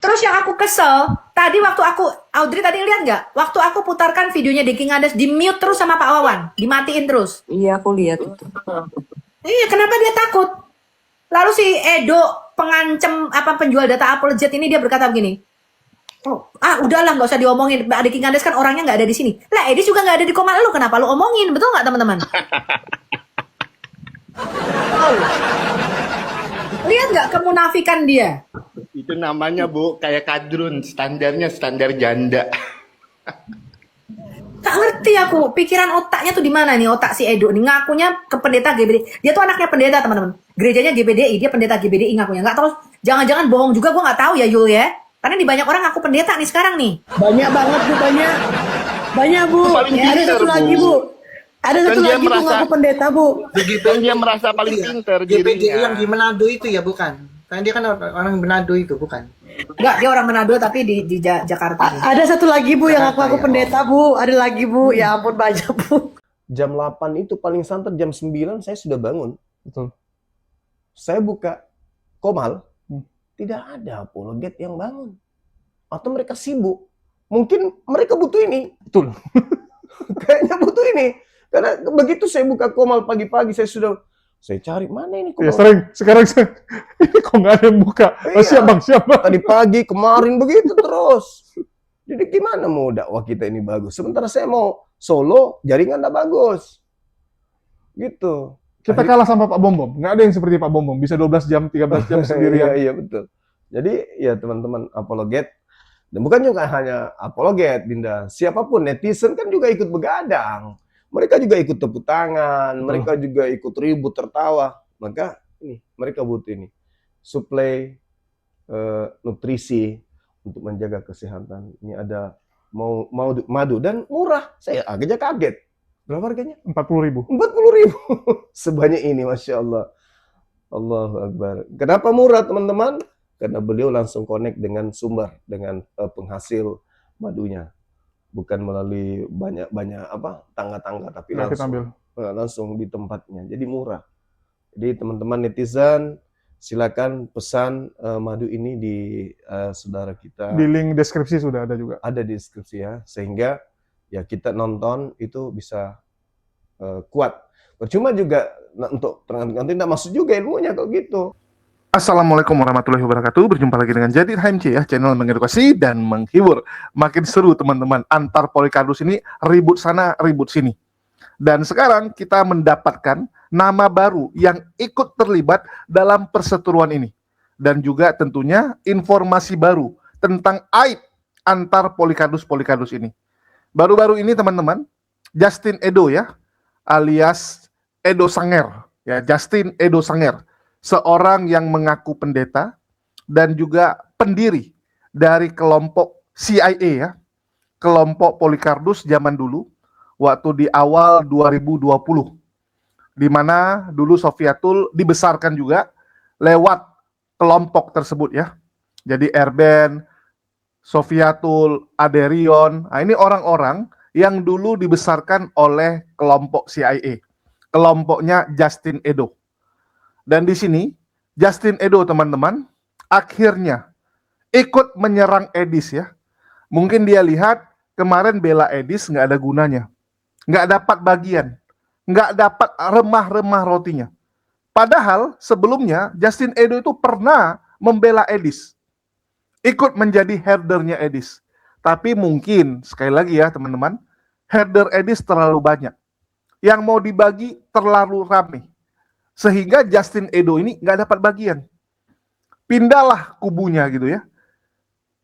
Terus yang aku kesel, tadi waktu Audrey tadi lihat nggak? Waktu aku putarkan videonya Deki Ngades, di mute terus sama Pak Wawan, dimatiin terus. Iya, aku lihat itu. Iya, kenapa dia takut? Lalu si Edo, pengancam penjual data apologet ini, dia berkata begini, oh, udahlah nggak usah diomongin. Deki Ngades kan orangnya nggak ada di sini. Lah, Edis juga nggak ada di koma lu, kenapa lu omongin? Betul nggak teman-teman? Oh, lihat nggak kemunafikan dia? Itu namanya Bu, kayak kadrun, standarnya standar janda. Tak ngerti aku, pikiran otaknya tuh di mana nih, otak si Edo nih, ngakunya ke pendeta GBDI. Dia tuh anaknya pendeta, teman-teman. Gerejanya GBDI, dia pendeta GBDI ngakunya. Nggak tahu, jangan-jangan bohong juga, gue nggak tahu ya Yul ya. Karena di banyak orang ngaku pendeta nih sekarang nih. Banyak banget Bu, banyak. Banyak Bu. Paling Ya, ada pinter, satu Bu. lagi Bu. Ada Kan satu dia lagi Bu merasa- ngaku pendeta Bu. Dan dia merasa paling Iya. pinter GPDI dirinya. yang di Manado itu ya bukan? Karena dia kan orang Manado itu bukan? Enggak, dia orang Manado tapi di Jakarta. Ada satu lagi Bu yang Jakarta, ngaku ya. pendeta Bu. Ada lagi Bu. Ya ampun banyak Bu. Jam 8 itu paling santer, jam 9 saya sudah bangun. Betul. Saya buka Komal, tidak ada apologet yang bangun. Atau mereka sibuk. Mungkin mereka butuh ini. Betul. Kayaknya butuh ini. Karena begitu saya buka Komal pagi-pagi, saya cari, mana ini Ya Komal? sering, sekarang ini kok nggak ada yang buka. Oh, Iya. siap bang, siap bang. Tadi pagi, kemarin begitu terus. Jadi gimana mau dakwah kita ini bagus? Sementara saya mau solo, jaringan nggak bagus. Gitu. Kita kalah sama Pak Bom Bom. Nggak ada yang seperti Pak Bom Bom. Bisa 12 jam, 13 jam sendirian. Iya, betul. Jadi ya teman-teman apologet, dan bukan juga hanya apologet, Dinda. Siapapun, netizen kan juga ikut begadang. Mereka juga ikut tepuk tangan, mereka juga ikut ribut, tertawa. Maka ini, mereka butuh ini. Suplai nutrisi untuk menjaga kesehatan. Ini ada madu dan murah. Saya agaknya kaget. Berapa harganya? 40.000. 40.000. Sebanyak ini, Masya Allah. Allahu Akbar. Kenapa murah, teman-teman? Karena beliau langsung connect dengan sumber, dengan penghasil madunya. Bukan melalui banyak tangga-tangga, tapi Nah, kita ambil. langsung di tempatnya. Jadi murah. Jadi teman-teman netizen, silakan pesan madu ini di saudara kita. Di link deskripsi sudah ada juga. Ada di deskripsi ya, sehingga ya kita nonton itu bisa kuat. Percuma juga untuk nanti tidak masuk juga ilmunya kalau gitu. Assalamualaikum warahmatullahi wabarakatuh. Berjumpa lagi dengan Jadid HMC ya, channel mengedukasi dan menghibur. Makin seru teman-teman, antar polikardus ini ribut sana, ribut sini. Dan sekarang kita mendapatkan nama baru yang ikut terlibat dalam perseteruan ini. Dan juga tentunya informasi baru tentang aib antar polikardus-polikardus ini. Baru-baru ini teman-teman, Justin Edo ya, alias Edo Sanger. Ya, Justin Edo Sanger. Seorang yang mengaku pendeta dan juga pendiri dari kelompok CIA ya, kelompok Polikardus zaman dulu, waktu di awal 2020, di mana dulu Sofiatul dibesarkan juga lewat kelompok tersebut ya. Jadi Erben, Sofiatul, Aderion, nah ini orang-orang yang dulu dibesarkan oleh kelompok CIA, kelompoknya Justin Edo. Dan di sini, Justin Edo teman-teman, akhirnya ikut menyerang Edis ya. Mungkin dia lihat kemarin bela Edis nggak ada gunanya. Nggak dapat bagian. Nggak dapat remah-remah rotinya. Padahal sebelumnya Justin Edo itu pernah membela Edis. Ikut menjadi herdernya Edis. Tapi mungkin, sekali lagi ya teman-teman, herder Edis terlalu banyak. Yang mau dibagi terlalu ramai. Sehingga Justin Edo ini nggak dapat bagian. Pindahlah kubunya gitu ya.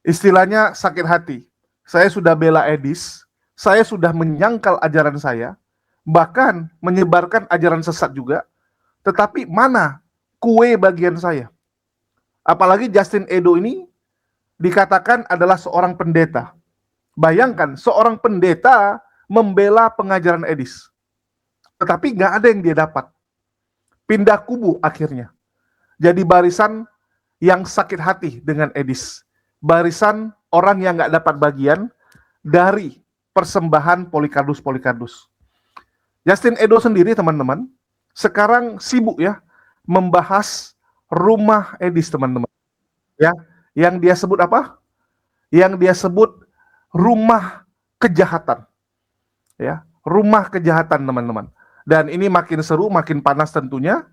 Istilahnya sakit hati. Saya sudah bela Edis, saya sudah menyangkal ajaran saya, bahkan menyebarkan ajaran sesat juga, tetapi mana kue bagian saya? Apalagi Justin Edo ini dikatakan adalah seorang pendeta. Bayangkan, seorang pendeta membela pengajaran Edis. Tetapi nggak ada yang dia dapat. Pindah kubu akhirnya. Jadi barisan yang sakit hati dengan Edis. Barisan orang yang nggak dapat bagian dari persembahan Polikardus-Polikardus. Justin Edo sendiri teman-teman, sekarang sibuk ya membahas rumah Edis teman-teman. Ya, yang dia sebut apa? Yang dia sebut rumah kejahatan. Ya, rumah kejahatan teman-teman. Dan ini makin seru, makin panas tentunya.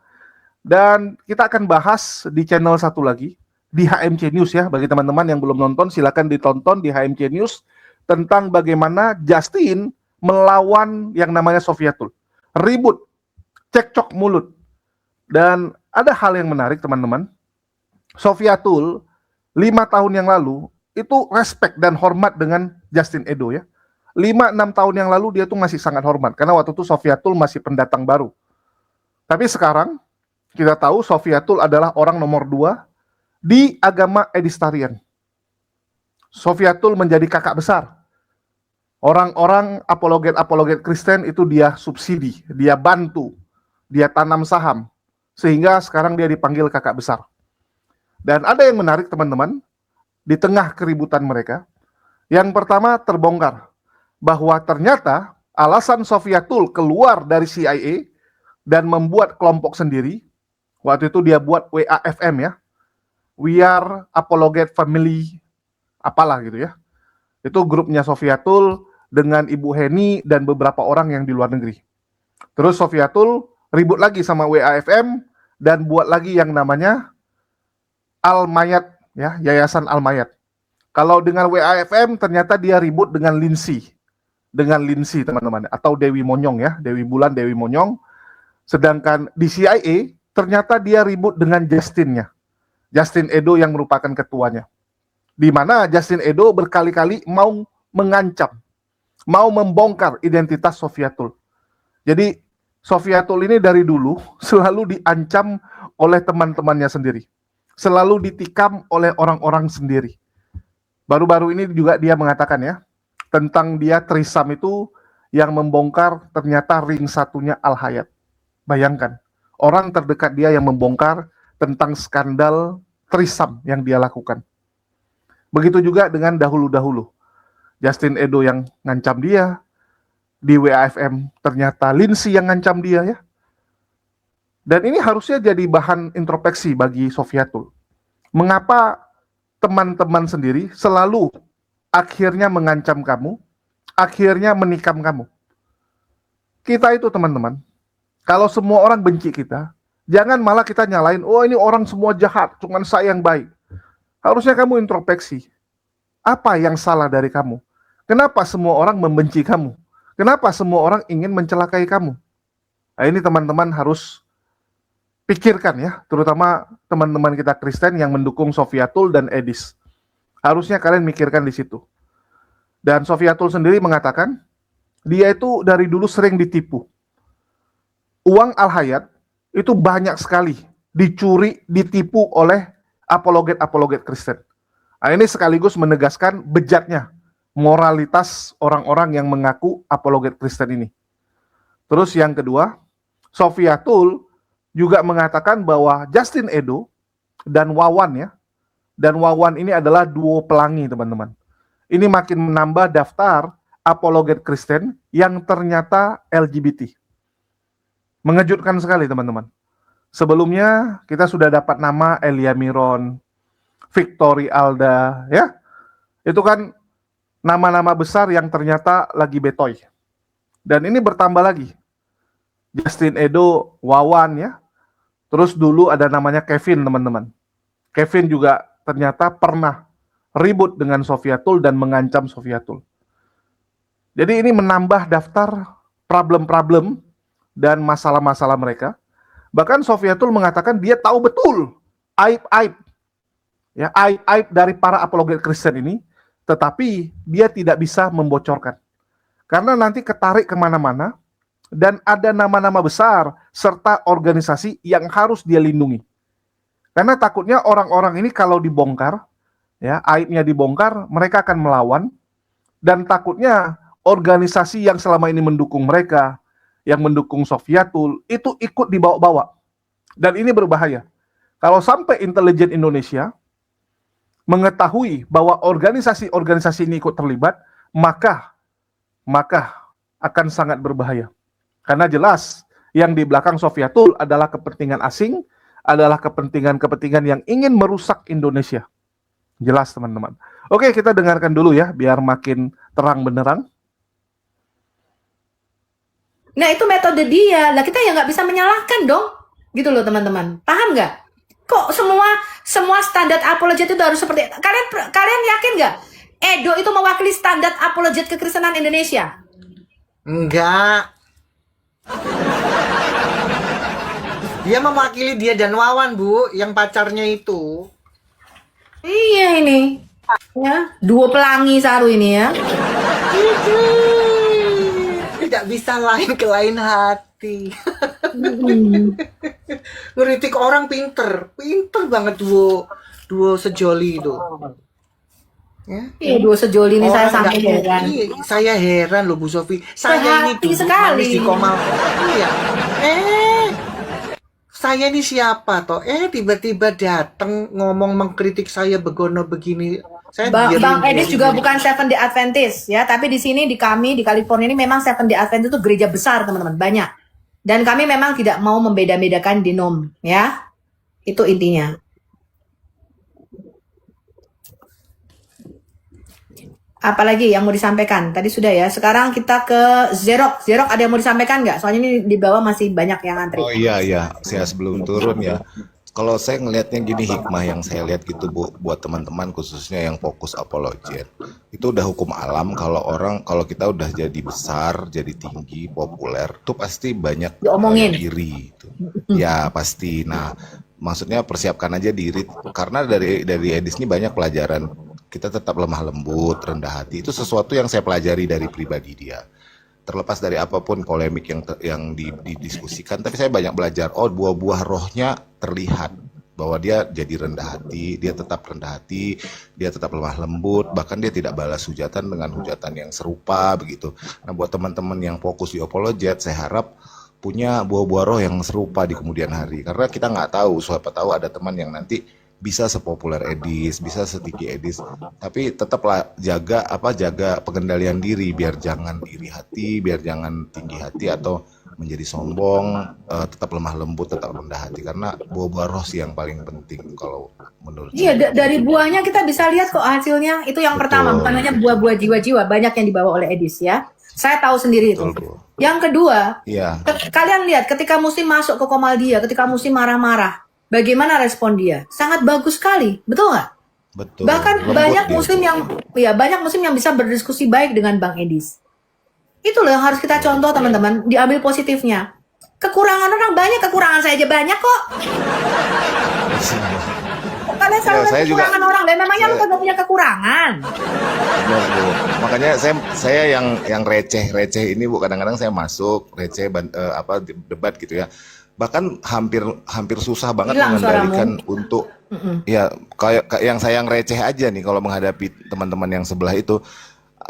Dan kita akan bahas di channel satu lagi, di HMC News ya. Bagi teman-teman yang belum nonton, silakan ditonton di HMC News tentang bagaimana Justin melawan yang namanya Sofiatul. Ribut, cekcok mulut. Dan ada hal yang menarik teman-teman. Sofiatul 5 tahun yang lalu itu respect dan hormat dengan Justin Edo ya. 5-6 tahun yang lalu dia tuh masih sangat hormat karena waktu itu Sofiatul masih pendatang baru. Tapi sekarang kita tahu Sofiatul adalah orang nomor 2 di agama Edistarian. Sofiatul menjadi kakak besar. Orang-orang apologet Kristen itu dia subsidi, dia bantu, dia tanam saham. Sehingga sekarang dia dipanggil kakak besar. Dan ada yang menarik teman-teman, di tengah keributan mereka. Yang pertama terbongkar bahwa ternyata alasan Sofiatul keluar dari CIA dan membuat kelompok sendiri, waktu itu dia buat WAFM ya, We Are Apologet Family, apalah gitu ya. Itu grupnya Sofiatul dengan Ibu Heni dan beberapa orang yang di luar negeri. Terus Sofiatul ribut lagi sama WAFM dan buat lagi yang namanya Al-Mayat ya, Yayasan Al-Mayat. Kalau dengan WAFM ternyata dia ribut dengan Lindsay teman-teman, atau Dewi Monyong ya, Dewi Bulan, Dewi Monyong. Sedangkan di CIA ternyata dia ribut dengan Justin Edo yang merupakan ketuanya. Di mana Justin Edo berkali-kali mau mengancam, mau membongkar identitas Sofiatul. Jadi Sofiatul ini dari dulu selalu diancam oleh teman-temannya sendiri. Selalu ditikam oleh orang-orang sendiri. Baru-baru ini juga dia mengatakan ya, tentang dia trisam itu yang membongkar ternyata ring satunya Al-Hayat. Bayangkan, orang terdekat dia yang membongkar tentang skandal trisam yang dia lakukan. Begitu juga dengan dahulu-dahulu. Justin Edo yang ngancam dia, di WAFM ternyata Lindsay yang ngancam dia ya. Dan ini harusnya jadi bahan introspeksi bagi Sofiatul. Mengapa teman-teman sendiri selalu akhirnya mengancam kamu, akhirnya menikam kamu? Kita itu teman-teman, kalau semua orang benci kita, jangan malah kita nyalain, oh ini orang semua jahat, cuman saya yang baik. Harusnya kamu introspeksi. Apa yang salah dari kamu? Kenapa semua orang membenci kamu? Kenapa semua orang ingin mencelakai kamu? Nah, ini teman-teman harus pikirkan ya, terutama teman-teman kita Kristen yang mendukung Sofiatul dan Edis. Harusnya kalian mikirkan di situ. Dan Sofiatul sendiri mengatakan, dia itu dari dulu sering ditipu. Uang Al-Hayat itu banyak sekali dicuri, ditipu oleh apologet Kristen. Nah, ini sekaligus menegaskan bejatnya moralitas orang-orang yang mengaku apologet Kristen ini. Terus yang kedua, Sofiatul juga mengatakan bahwa Justin Edo dan Wawan ya, dan Wawan ini adalah duo pelangi teman-teman. Ini makin menambah daftar apologet Kristen yang ternyata LGBT. Mengejutkan sekali teman-teman. Sebelumnya kita sudah dapat nama Elia Miron, Victory Alda ya. Itu kan nama-nama besar yang ternyata lagi betoy. Dan ini bertambah lagi. Justin Edo, Wawan ya. Terus dulu ada namanya Kevin teman-teman. Kevin juga ternyata pernah ribut dengan Sofiatul dan mengancam Sofiatul. Jadi ini menambah daftar problem-problem dan masalah-masalah mereka. Bahkan Sofiatul mengatakan dia tahu betul aib-aib ya, aib-aib dari para apologet Kristen ini, tetapi dia tidak bisa membocorkan. Karena nanti ketarik kemana-mana, dan ada nama-nama besar serta organisasi yang harus dia lindungi. Karena takutnya orang-orang ini kalau dibongkar, ya aibnya dibongkar, mereka akan melawan, dan takutnya organisasi yang selama ini mendukung mereka, yang mendukung Sofiatul, itu ikut dibawa-bawa. Dan ini berbahaya. Kalau sampai intelijen Indonesia mengetahui bahwa organisasi-organisasi ini ikut terlibat, maka akan sangat berbahaya. Karena jelas yang di belakang Sofiatul adalah kepentingan asing, adalah kepentingan-kepentingan yang ingin merusak Indonesia. Jelas teman-teman. Oke, kita dengarkan dulu ya, biar makin terang benderang. Nah itu metode dia. Lah kita ya nggak bisa menyalahkan dong. Gitu loh teman-teman. Paham nggak? Kok semua standar apologet itu harus seperti kalian yakin nggak? Edo itu mewakili standar apologet kekristenan Indonesia? Enggak. Dia mewakili dia dan Wawan, Bu, yang pacarnya itu. Iya ini. Ya, duo pelangi Saru ini ya. Tidak bisa lain ke lain hati. Ngeritik orang pinter banget duo sejoli itu. Ya. Iya, duo sejoli ini saya Orang sampai nggak- heran. Iya, saya heran loh Bu Sofi. Saya ini Sehati duduk sekali. manis di Komal. Iya. Saya ini siapa toh? Tiba-tiba datang ngomong mengkritik saya begono begini. Saya Bang Edis juga biarin. bukan Seven Day Adventist ya, tapi di sini di California ini memang Seven Day Adventist itu gereja besar teman-teman, banyak. Dan kami memang tidak mau membeda-bedakan denom ya. Itu intinya. Apalagi yang mau disampaikan? Tadi sudah ya. Sekarang kita ke Zerok. Zerok ada yang mau disampaikan nggak? Soalnya ini di bawah masih banyak yang antri. Oh iya, saya sebelum turun ya. Kalau saya ngelihatnya gini, hikmah yang saya lihat gitu Bu, buat teman-teman khususnya yang fokus apologet. Itu udah hukum alam kalau kita udah jadi besar, jadi tinggi, populer, tuh pasti banyak Diomongin. yang iri gitu. Ya, pasti. Nah, maksudnya persiapkan aja diri karena dari Edis ini banyak pelajaran. Kita tetap lemah lembut, rendah hati. Itu sesuatu yang saya pelajari dari pribadi dia. Terlepas dari apapun polemik yang didiskusikan, tapi saya banyak belajar. Oh, buah-buah rohnya terlihat bahwa dia jadi rendah hati, dia tetap rendah hati, dia tetap lemah lembut, bahkan dia tidak balas hujatan dengan hujatan yang serupa begitu. Nah, buat teman-teman yang fokus di apologet, saya harap punya buah-buah roh yang serupa di kemudian hari. Karena kita nggak tahu, siapa tahu ada teman yang nanti bisa sepopuler Edis, bisa setinggi Edis, tapi tetaplah jaga pengendalian diri biar jangan iri hati, biar jangan tinggi hati atau menjadi sombong, tetap lemah lembut, tetap rendah hati karena buah-buah roh sih yang paling penting kalau menurut Iya, saya. dari buahnya kita bisa lihat kok hasilnya. Itu yang Betul. pertama, bukan hanya buah-buah jiwa-jiwa, banyak yang dibawa oleh Edis ya. Saya tahu sendiri itu. Betul, Bu. Yang kedua, Iya, kalian lihat ketika Muslim masuk ke Komaldia, ketika Muslim marah-marah, bagaimana respon dia? Sangat bagus sekali, betul nggak? betul. Bahkan Lembut banyak dia. banyak Muslim yang bisa berdiskusi baik dengan Bang Edis. Itu loh yang harus kita contoh teman-teman, diambil positifnya. Kekurangan orang banyak, kekurangan saya aja banyak kok. Kalian selalu Ya, lihat saya juga- kekurangan orang, dan memangnya lu saya- kagak punya kekurangan. Benar, Bu. Makanya saya yang receh ini Bu, kadang-kadang saya masuk debat gitu ya. Bahkan hampir susah banget Hilang mengendalikan untuk ya kayak yang saya yang receh aja nih kalau menghadapi teman-teman yang sebelah itu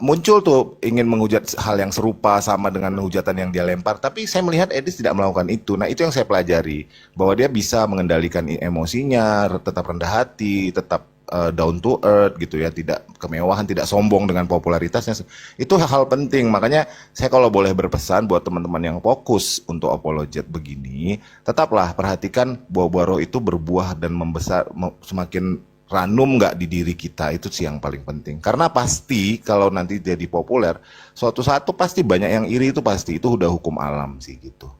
muncul tuh ingin menghujat hal yang serupa sama dengan hujatan yang dia lempar, tapi saya melihat Edis tidak melakukan itu. Nah, itu yang saya pelajari bahwa dia bisa mengendalikan emosinya, tetap rendah hati, tetap down to earth gitu ya, tidak kemewahan, tidak sombong dengan popularitasnya. Itu hal penting. Makanya saya kalau boleh berpesan buat teman-teman yang fokus untuk apologet begini, tetaplah perhatikan buah-buah roh itu berbuah dan membesar semakin ranum nggak di diri kita, itu sih yang paling penting. Karena pasti kalau nanti jadi populer, suatu saat tuh pasti banyak yang iri, itu pasti, itu udah hukum alam sih gitu.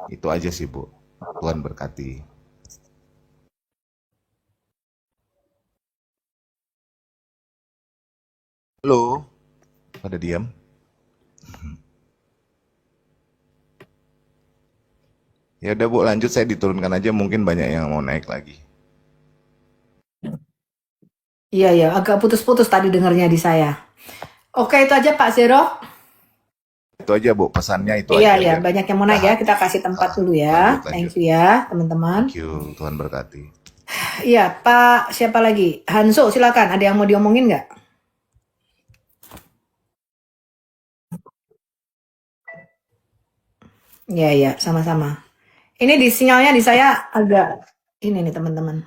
Itu aja sih Bu. Tuhan berkati. Halo, pada diam? Ya udah Bu, lanjut, saya diturunkan aja, mungkin banyak yang mau naik lagi. Iya, agak putus-putus tadi dengarnya di saya. Oke, itu aja Pak Zero. Itu aja Bu, pesannya itu Iya, aja. banyak yang mau naik ya. Kita kasih tempat dulu ya. Lanjut. Thank you ya, teman-teman. Thank you, Tuhan berkati. Iya, Pak, siapa lagi? Hanso, silakan. Ada yang mau diomongin nggak? Iya, sama-sama. Ini di sinyalnya di saya agak ini nih, teman-teman.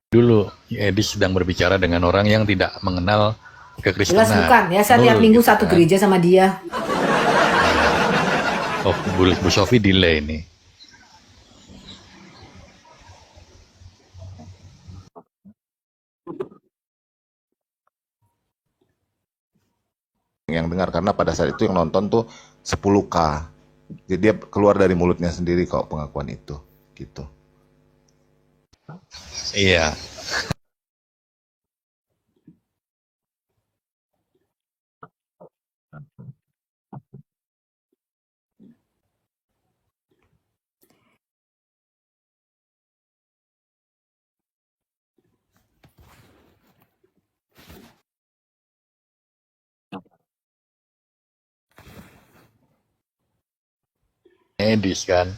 Dulu Edis sedang berbicara dengan orang yang tidak mengenal Jelas kekristenan. bukan ya, saya tiap Nul, minggu gitu satu kan. gereja sama dia. Oh, Bu Sofi delay nih. Yang dengar karena pada saat itu yang nonton tuh 10K. Jadi dia keluar dari mulutnya sendiri kok pengakuan itu gitu. Iya. Edis kan.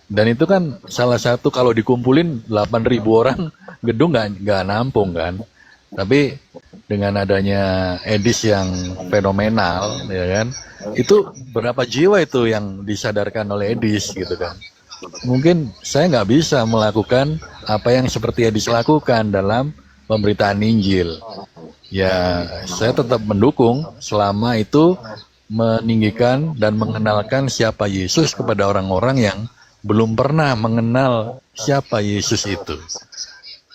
Dan itu kan salah satu kalau dikumpulin 8.000 orang gedung nggak nampung kan. Tapi dengan adanya Edis yang fenomenal ya kan, itu berapa jiwa itu yang disadarkan oleh Edis gitu kan. Mungkin saya nggak bisa melakukan apa yang seperti Edis lakukan dalam pemberitaan Injil. Ya saya tetap mendukung selama itu meninggikan dan mengenalkan siapa Yesus kepada orang-orang yang belum pernah mengenal siapa Yesus itu.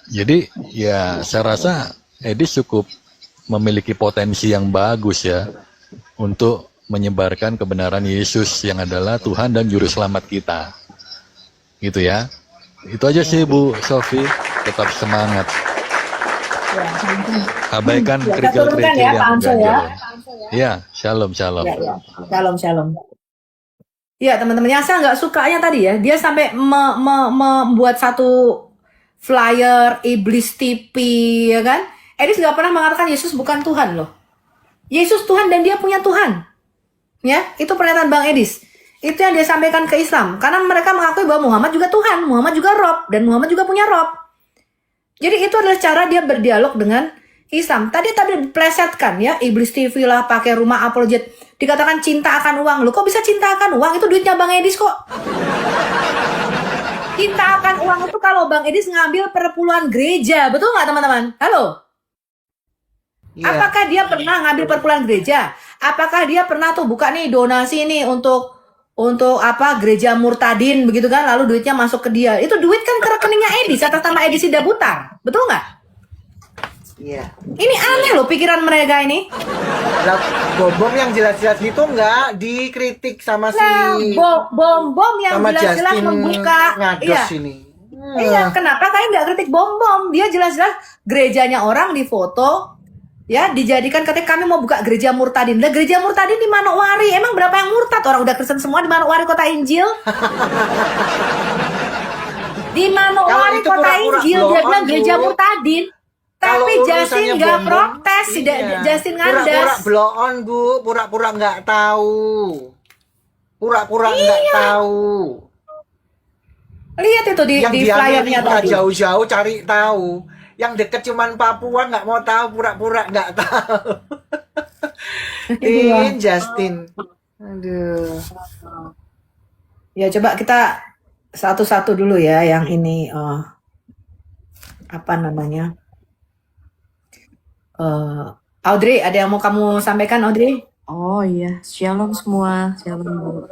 Jadi ya saya rasa Edis cukup memiliki potensi yang bagus ya untuk menyebarkan kebenaran Yesus yang adalah Tuhan dan Juru Selamat kita. Gitu ya. Itu aja sih Bu Sofi, tetap semangat. Abaikan Ya, kita kerikil-kerikil turunkan ya, Pak yang Ansel ya. ganjal. Ya, shalom, shalom. Ya, ya. Shalom, shalom. Ya, teman-teman, yang saya nggak sukanya tadi ya, dia sampai membuat satu flyer Iblis TV, ya kan? Edis nggak pernah mengatakan Yesus bukan Tuhan loh. Yesus Tuhan dan dia punya Tuhan. Ya, itu pernyataan Bang Edis. Itu yang dia sampaikan ke Islam. Karena mereka mengakui bahwa Muhammad juga Tuhan, Muhammad juga Rob, dan Muhammad juga punya Rob. Jadi itu adalah cara dia berdialog dengan Islam. Tadi diplesetkan ya, Iblis TV lah, pakai rumah apologet. Dikatakan cinta akan uang. Loh kok bisa cinta akan uang? Itu duitnya Bang Edis kok. Cinta akan uang itu kalau Bang Edis ngambil perpuluhan gereja. Betul nggak teman-teman? Halo? Iya. Apakah dia pernah ngambil perpuluhan gereja? Apakah dia pernah tuh buka nih donasi nih untuk apa gereja Murtadin begitu kan, lalu duitnya masuk ke dia, itu duit kan ke rekeningnya Edis atas nama Edis Sidabutar, betul nggak? Iya. Ini aneh loh pikiran mereka ini. Lah, bom yang jelas-jelas itu nggak dikritik sama si Nah, bom yang sama jelas-jelas Justin membuka, Ngados iya, ini. iya. Kenapa kalian nggak kritik bom? Dia jelas-jelas gerejanya orang difoto, ya dijadikan ketika kami mau buka gereja Murtadin. Lah gereja Murtadin di Manokwari, emang berapa yang murtad? Orang udah Kristen semua di Manokwari kota Injil. Di Manokwari Kalau itu kota pura-pura Injil dia blow bilang on, gereja Bu. Murtadin. Kalau Tapi Justin urusannya nggak bom-bom, protes, iya. Justin Pura-pura ngandas. blow on, Bu. Pura-pura nggak tahu. Pura-pura nggak tahu. Lihat itu di Yang flyernya Amerika tadi. jauh-jauh cari tahu. Yang deket cuman Papua nggak mau tahu, pura-pura nggak tahu. Justin. Aduh. Ya coba kita satu-satu dulu ya yang ini apa namanya? Audrey, ada yang mau kamu sampaikan Audrey? Oh iya, shalom semua, shalom Bu.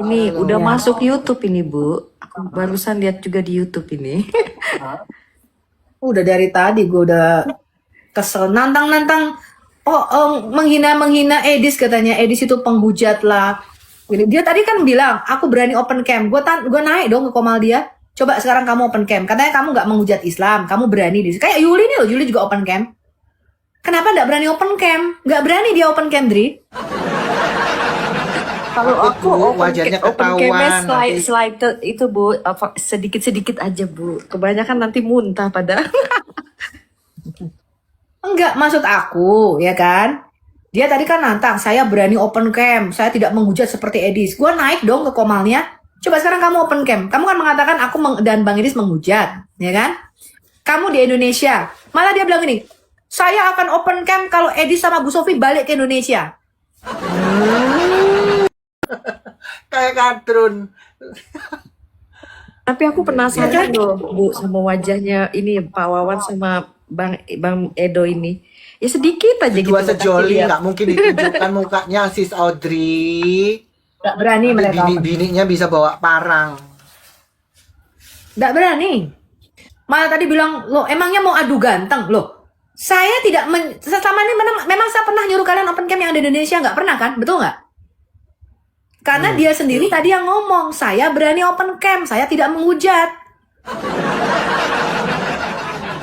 Ini udah Ya. masuk YouTube ini Bu. Aku barusan lihat juga di YouTube ini. Udah dari tadi gue udah kesel nantang-nantang menghina Edis katanya. Edis itu penghujat lah. Dia tadi kan bilang aku berani open camp. Gue naik dong ke Komal dia. Coba sekarang kamu open camp. Katanya kamu nggak menghujat Islam, kamu berani di kayak Yuli nih loh. Yuli juga open camp. Kenapa nggak berani open camp? Nggak berani dia open camp, Dri. Kalau Takut, aku Bu, open wajahnya open ketahuan camp nanti. slide itu Bu, sedikit-sedikit aja Bu. Kebanyakan nanti muntah pada. Enggak, maksud aku, ya kan? Dia tadi kan nantang, saya berani open camp, saya tidak menghujat seperti Edis. Gue naik dong ke Komalnya. Coba sekarang kamu open camp. Kamu kan mengatakan aku dan Bang Edis menghujat, ya kan? Kamu di Indonesia. Malah dia bilang gini, saya akan open camp kalau Edis sama Bu Sofi balik ke Indonesia. Kayak kartun. Tapi aku penasaran loh Bu sama wajahnya ini Pak Wawan sama Bang Edo ini. Ya sedikit aja gitu. Dua kasih sejoli lihat. nggak mungkin ditunjukkan mukanya sis Audrey. Nggak berani Nanti mereka. bininya bisa bawa parang. Nggak berani. Malah tadi bilang, lo emangnya mau adu ganteng? Loh, saya tidak, selama ini memang saya pernah nyuruh kalian open cam yang ada di Indonesia, nggak pernah kan? Betul nggak? Karena dia sendiri tadi yang ngomong, saya berani open cam, saya tidak menghujat.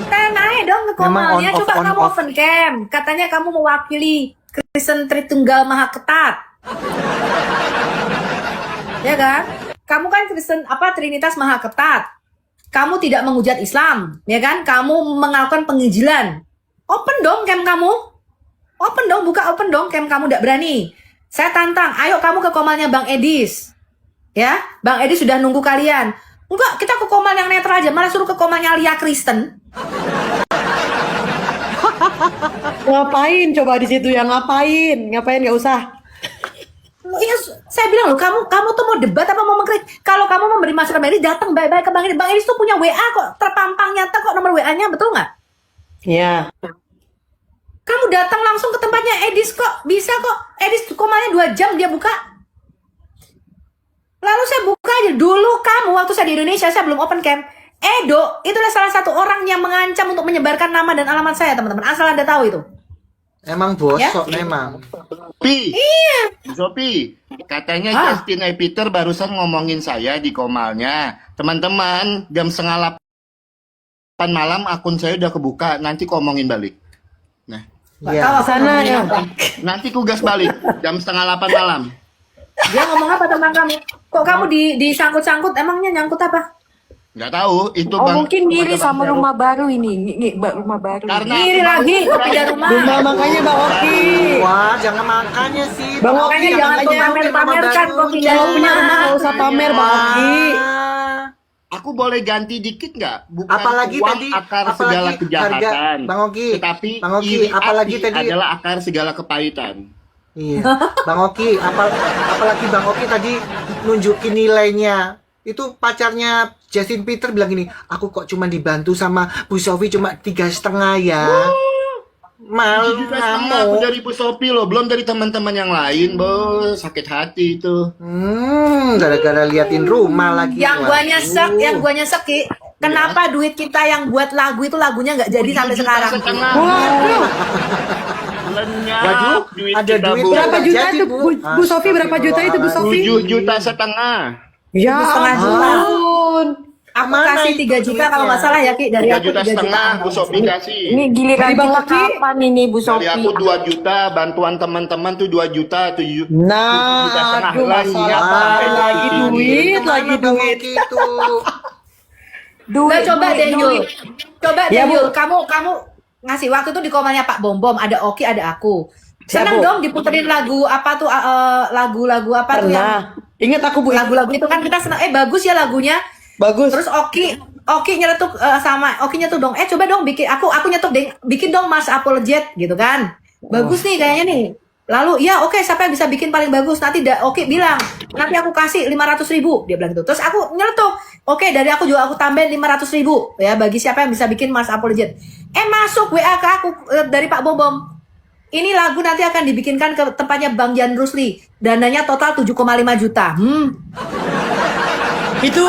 Saya naik dong ke Memang Komalnya, on off, coba on kamu off. open cam. Katanya kamu mewakili Kristen Tritunggal Maha Ketat. Ya kan? Kamu kan Kristen Trinitas Maha Ketat. Kamu tidak menghujat Islam, ya kan? Kamu melakukan penginjilan. Open dong cam kamu. Open dong, buka open dong cam kamu, tidak berani. Saya tantang, ayo kamu ke Komalnya Bang Edis. Ya, Bang Edis sudah nunggu kalian. Enggak, kita ke Komal yang netral aja, malah suruh ke Komalnya Lia Kristen. Ngapain coba di situ ya, ngapain nggak usah. Iya, saya bilang loh, kamu tuh mau debat apa mau mengkritik? Kalau kamu memberi masukan Bang Edis, datang baik-baik ke Bang Edis. Bang Edis tuh punya WA kok, terpampang nyata kok nomor WA-nya, betul nggak? Iya. Kamu datang langsung ke tempatnya Edis kok, bisa kok. Edis Komalnya 2 jam dia buka. Lalu saya buka aja dulu kamu waktu saya di Indonesia, saya belum open cam. Edo itu adalah salah satu orang yang mengancam untuk menyebarkan nama dan alamat saya, teman-teman. Asal Anda tahu itu. Emang bosok memang. Sophie, Iya. Sophie, katanya Justin Peter barusan ngomongin saya di Komalnya. Teman-teman, jam 7:30 malam akun saya udah kebuka. Nanti ngomongin balik. Nah, Iya. Sana ya. nanti kugas balik jam 7:30 malam. Dia ngomong apa tentang kamu? Kok kamu disangkut-sangkut? Emangnya nyangkut apa? Nggak tahu itu Oh, bang. mungkin ngiri sama rumah baru ini. Rumah baru. Karena Iri lagi, kok pindah rumah. Rumah makanya Bang Oki. Wah, jangan makanya sih. Bang Oki, Makanya jangan makanya pamer-pamerkan rumah kok pindah Kalau punya rumah. rumah nggak usah pamer Bang Oki. Wah. aku boleh ganti dikit nggak? Bukan Apalagi uang tadi, akar apalagi segala harga- kejahatan. Bang Oki, Tetapi Bang Oki, iri apalagi hati tadi- adalah akar segala kepahitan. Iya, Bang Oki, apalagi Bang Oki tadi nunjukin nilainya. Itu pacarnya Justin Peter bilang gini, aku kok cuma dibantu sama Bu Sophie cuma 3,5 ya. Mal, 7,5 aku ngamuk. dari Bu Sophie loh, belum dari teman-teman yang lain, bos. Sakit hati itu. Gara-gara liatin rumah lagi. Yang gua Waduh. nyesek, Ki. Kenapa duit kita yang buat lagu itu lagunya nggak jadi sampai 7,5 sekarang? juta. Waduh, Lenyap Waduh, duit ada kita, duit Bu. berapa Nggak juta jadi, itu Bu. Bu Sofi, berapa juta itu Bu Sofi? 7,5 juta. Ya 7,5 juta. ampun. Aku Mana kasih itu 3 juta kalau nggak salah ya, Ki. Dari 3,5 aku juta 3 juta. Bu Sophie kasih. Ini giliran Dari Bang kita Oki? kapan ini Bu Dari Sofi? aku 2 juta, bantuan teman-teman tuh 2 juta, 7 Nah, aduh masalah lagi duit, lagi Bang duit. Oki itu. Nggak, coba deh Yul. Coba deh Ya, Bu. Yul. Kamu ngasih waktu itu di komennya Pak Bom Bom, ada Oki, ada aku. Siap, Seneng Bu. dong diputerin lagu apa tuh, lagu-lagu apa tuh yang Pernah. Ingat aku Bu, lagu-lagu itu kan kita seneng. Bagus ya lagunya. bagus. Terus Oki nyeletuk sama Oki nyetuk dong. Coba dong bikin aku nyetuk deh, bikin dong Mas Apologet gitu kan. Bagus nih kayaknya nih. Lalu ya oke, siapa yang bisa bikin paling bagus? Nanti Oki bilang, nanti aku kasih 500.000. Dia bilang gitu. Terus aku nyeletuk. Oke, dari aku juga aku tambahin 500.000 ya bagi siapa yang bisa bikin Mas Apologet. Masuk WA ke aku dari Pak Bom Bom. Ini lagu nanti akan dibikinkan ke tempatnya Bang Jan Rusli. Dananya total 7,5 juta. Itu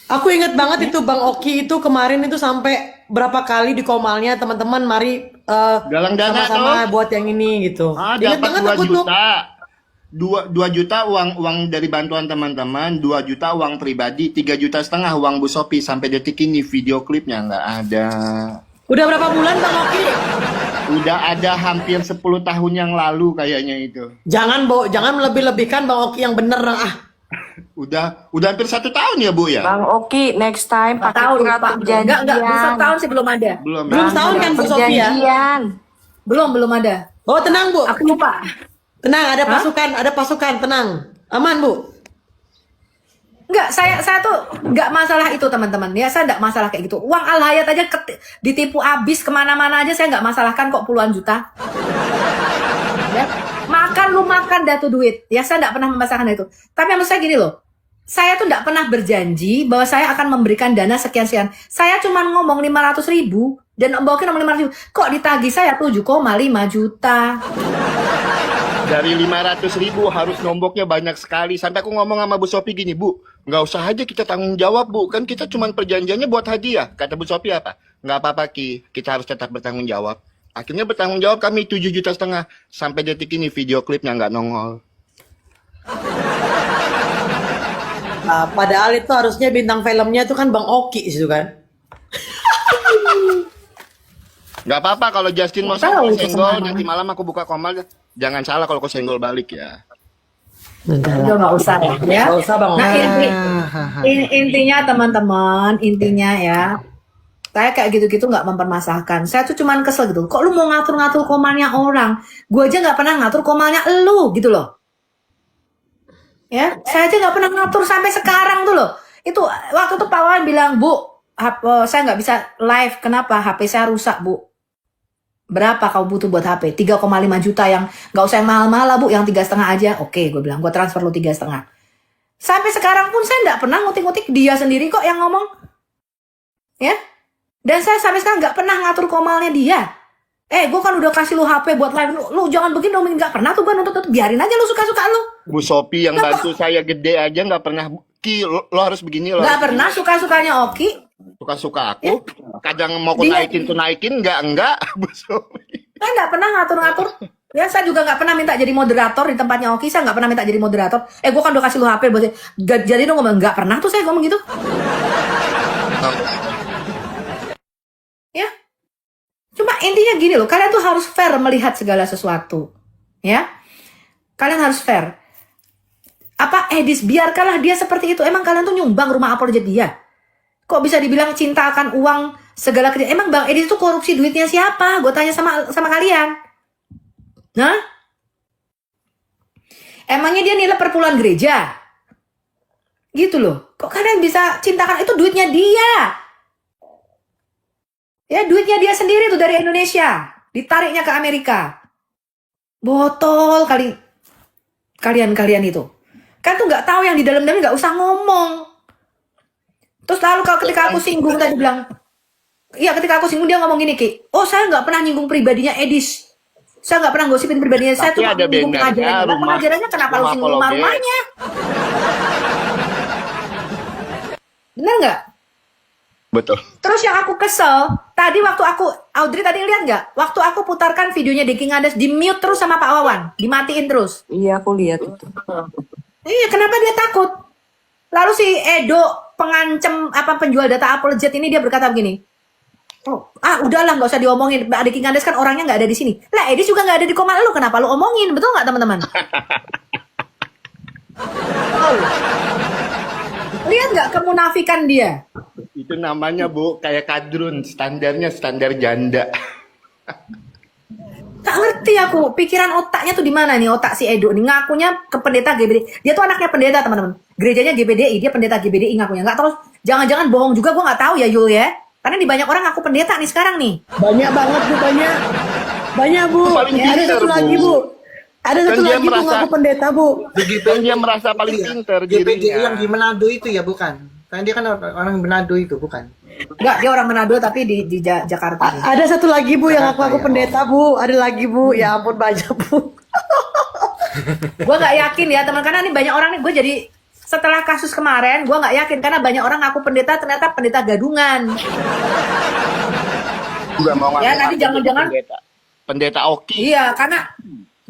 aku inget banget itu Bang Oki itu kemarin itu sampai berapa kali di Komalnya, teman-teman mari Galang dana sama-sama tuh. buat yang ini gitu. Ingat Dapat banget 2 aku tuh. juta. 2 juta uang dari bantuan teman-teman, 2 juta uang pribadi, 3,5 juta uang Bu Sophie. Sampai detik ini video klipnya nggak ada. Udah berapa bulan Bang Oki? Udah ada hampir 10 tahun yang lalu kayaknya itu. Jangan melebih-lebihkan Bang Oki yang bener ah. Udah hampir 1 tahun ya Bu ya? Bang Oki, next time Nggak pakai tahu surat lupa. perjanjian. Enggak, belum 1 tahun sih belum ada. Belum. Belum setahun kan Bu Sofi ya? Perjanjian. Belum ada. Oh tenang Bu, Aku lupa. tenang ada pasukan tenang, aman Bu. Enggak, saya tuh enggak masalah itu teman-teman. Ya saya enggak masalah kayak gitu. Uang Al Hayat aja ditipu habis kemana-mana aja saya enggak masalahkan kok puluhan juta. Ya. Makan lu makan dah tuh duit. Ya saya enggak pernah memasalahkan itu. Tapi maksud saya gini loh. Saya tuh enggak pernah berjanji bahwa saya akan memberikan dana sekian-sekian. Saya cuma ngomong 500.000 dan Mbak Oki ngomong 500.000. Kok ditagih saya 7,5 juta. Dari 500.000 harus nomboknya banyak sekali. Sampai aku ngomong sama Bu Sophie gini, Bu, nggak usah aja kita tanggung jawab, Bu. Kan kita cuma perjanjiannya buat hadiah. Kata Bu Sophie apa? Nggak apa-apa, Ki. Kita harus tetap bertanggung jawab. Akhirnya bertanggung jawab kami 7,5 juta. Sampai detik ini video klipnya nggak nongol. Nah, padahal itu harusnya bintang filmnya itu kan Bang Oki itu kan. Nggak apa-apa kalau Justin mau Tahu itu senggol, kemana. nanti malam aku buka komal. Jangan salah kalau kau senggol balik ya. Udah nggak usah ya. Nggak usah Bang Nah, Oki. intinya teman-teman, intinya ya, saya kayak gitu-gitu nggak mempermasalahkan. Saya tuh cuman kesel gitu. Kok lu mau ngatur-ngatur komalnya orang? Gue aja nggak pernah ngatur komalnya elu gitu loh. Ya, saya aja nggak pernah ngatur sampai sekarang tuh loh. Itu waktu itu Pak Wawan bilang, Bu, saya nggak bisa live. Kenapa? HP saya rusak, Bu. Berapa kau butuh buat HP? 3,5 juta yang nggak usah yang mahal-mahal lah, Bu, yang 3,5 aja. Oke, gue bilang, gue transfer lu 3,5. Sampai sekarang pun saya nggak pernah ngutik-ngutik, dia sendiri kok yang ngomong. Ya, dan saya sampai sekarang nggak pernah ngatur komalnya dia. Gue kan udah kasih lu HP buat live, lu jangan begini dong, nggak pernah tuh gue nuntut, biarin aja lu suka-suka lu. Bu Sophie yang bantu saya gede aja nggak pernah, Ki, lo harus begini loh. Nggak pernah suka-sukanya Oki. Suka-suka aku. Kadang mau aku Dia- naikin, enggak, Bu Sophie. Saya nggak pernah ngatur-ngatur. Ya, saya juga nggak pernah minta jadi moderator di tempatnya Oki. Saya nggak pernah minta jadi moderator. Gue kan udah kasih lu HP buat jadi dong ngomong. Nggak pernah tuh saya ngomong gitu. Ya. Cuma intinya gini loh. Kalian tuh harus fair melihat segala sesuatu. Ya. Kalian harus fair. Apa Edis, biarkanlah dia seperti itu. Emang kalian tuh nyumbang rumah apologet dia? Kok bisa dibilang cinta akan uang segala kerja? Emang Bang Edis itu korupsi duitnya siapa? Gue tanya sama kalian. Nah? Emangnya dia nilai perpuluhan gereja? Gitu loh. Kok kalian bisa cintakan itu duitnya dia? Ya, duitnya dia sendiri tuh dari Indonesia. Ditariknya ke Amerika. Botol kali kalian itu. Kan tuh nggak tahu yang di dalam-dalam, nggak usah ngomong. Terus lalu kalau ketika aku singgung tadi bilang, iya ketika aku singgung dia ngomong gini, Ki, oh saya nggak pernah nyinggung pribadinya Edis. Saya nggak pernah gosipin pribadinya. Saya Tapi cuma ada nyinggung benarnya pengajarannya. Nah, rumah- pengajarannya kenapa lu rumah singgung apologet. rumahnya? Bener nggak? Betul. Terus yang aku kesel, tadi waktu Audrey tadi lihat nggak? Waktu aku putarkan videonya The King Andes, di mute terus sama Pak Wawan, dimatiin terus. Iya, aku lihat itu. Iya, kenapa dia takut? Lalu si Edo penjual data apologet ini dia berkata begini. Udahlah nggak usah diomongin. Adik King Andes kan orangnya nggak ada di sini. Lah Edis juga nggak ada di komal lu, kenapa lu omongin? Betul nggak teman-teman? Lihat nggak kemunafikan dia? Itu namanya, Bu, kayak kadrun, standarnya standar janda. Gak ngerti aku, pikiran otaknya tuh di mana nih, otak si Edo nih, ngakunya ke pendeta GBDI. Dia tuh anaknya pendeta, teman-teman. Gerejanya GBDI, dia pendeta GBDI ngakunya. Nggak tahu, jangan-jangan bohong juga, gue nggak tahu ya Yul ya. Karena di banyak orang ngaku pendeta nih sekarang nih. Banyak banget Bu, banyak. Banyak Bu. Paling Ya, ada pinter, satu Bu. lagi Bu. Ada Kan satu dia lagi Bu merasa- ngaku pendeta Bu. Kan dia merasa paling pinter GPDI dirinya. yang di Manado itu ya bukan? Karena dia kan orang Manado itu bukan? Enggak, dia orang Manado tapi di Jakarta. nih. Ada satu lagi Bu yang Jakarta, ngaku ya. pendeta Bu. Ada lagi Bu. Ya ampun banyak Bu. Gue nggak yakin ya teman, karena nih banyak orang nih, gue jadi setelah kasus kemarin gue nggak yakin karena banyak orang ngaku pendeta ternyata pendeta gadungan. Juga mau Ya, ngaku nanti jangan-jangan- pendeta Oki.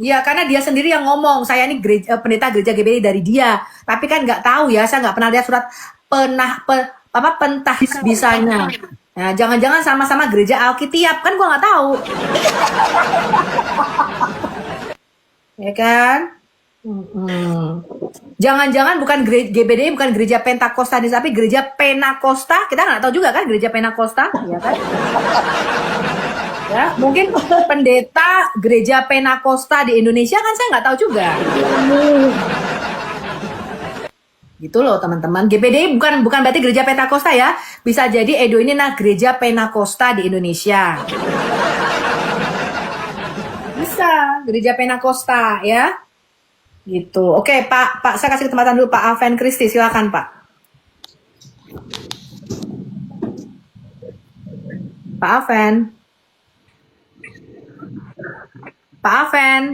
Iya, karena dia sendiri yang ngomong, saya ini pendeta gereja GBI dari dia. Tapi kan nggak tahu ya, saya nggak pernah lihat surat pentahbisanya. bisanya. Nah, jangan-jangan sama-sama gereja Alkitiap, kan gua nggak tahu. Ya kan? Jangan-jangan bukan GBDI, bukan gereja Pentakosta, tapi gereja Penakosta. Kita nggak tahu juga kan gereja Penakosta, ya kan? Ya, mungkin pendeta gereja Penakosta di Indonesia kan saya nggak tahu juga. Gitu loh teman-teman. GBDI bukan berarti gereja Pentakosta ya. Bisa jadi Edo ini gereja Penakosta di Indonesia. Bisa, gereja Penakosta ya. Gitu. Oke, Pak, saya kasih kesempatan dulu Pak Alven Kristi, silakan Pak. Pak Alven. Pak Alven.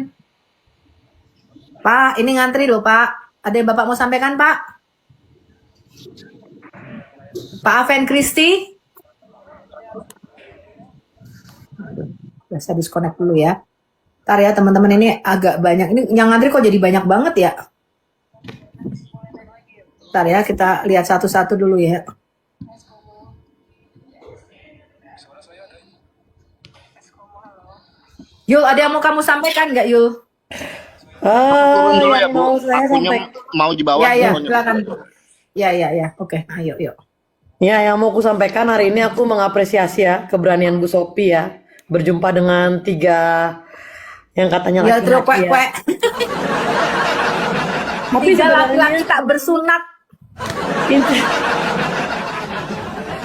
Pak, ini ngantri loh Pak. Ada yang Bapak mau sampaikan Pak? Pak Aven Christie? Bisa disconnect dulu ya. Ntar ya teman-teman, ini agak banyak. Ini yang ngantri kok jadi banyak banget ya? Ntar ya, kita lihat satu-satu dulu ya. Yul, ada yang mau kamu sampaikan nggak Yul? Turun dulu ya yang Bu. mau saya Akunya sampaikan. mau di bawah. Ya, turun. silakan. Ya. Oke, ayo, yuk. Ya, yang mau aku sampaikan hari ini aku mengapresiasi ya keberanian Bu Sophie ya berjumpa dengan 3 yang katanya Ya, terus laki-laki ya. kwek. Tapi Tiga sebenarnya laki-laki tak bersunat.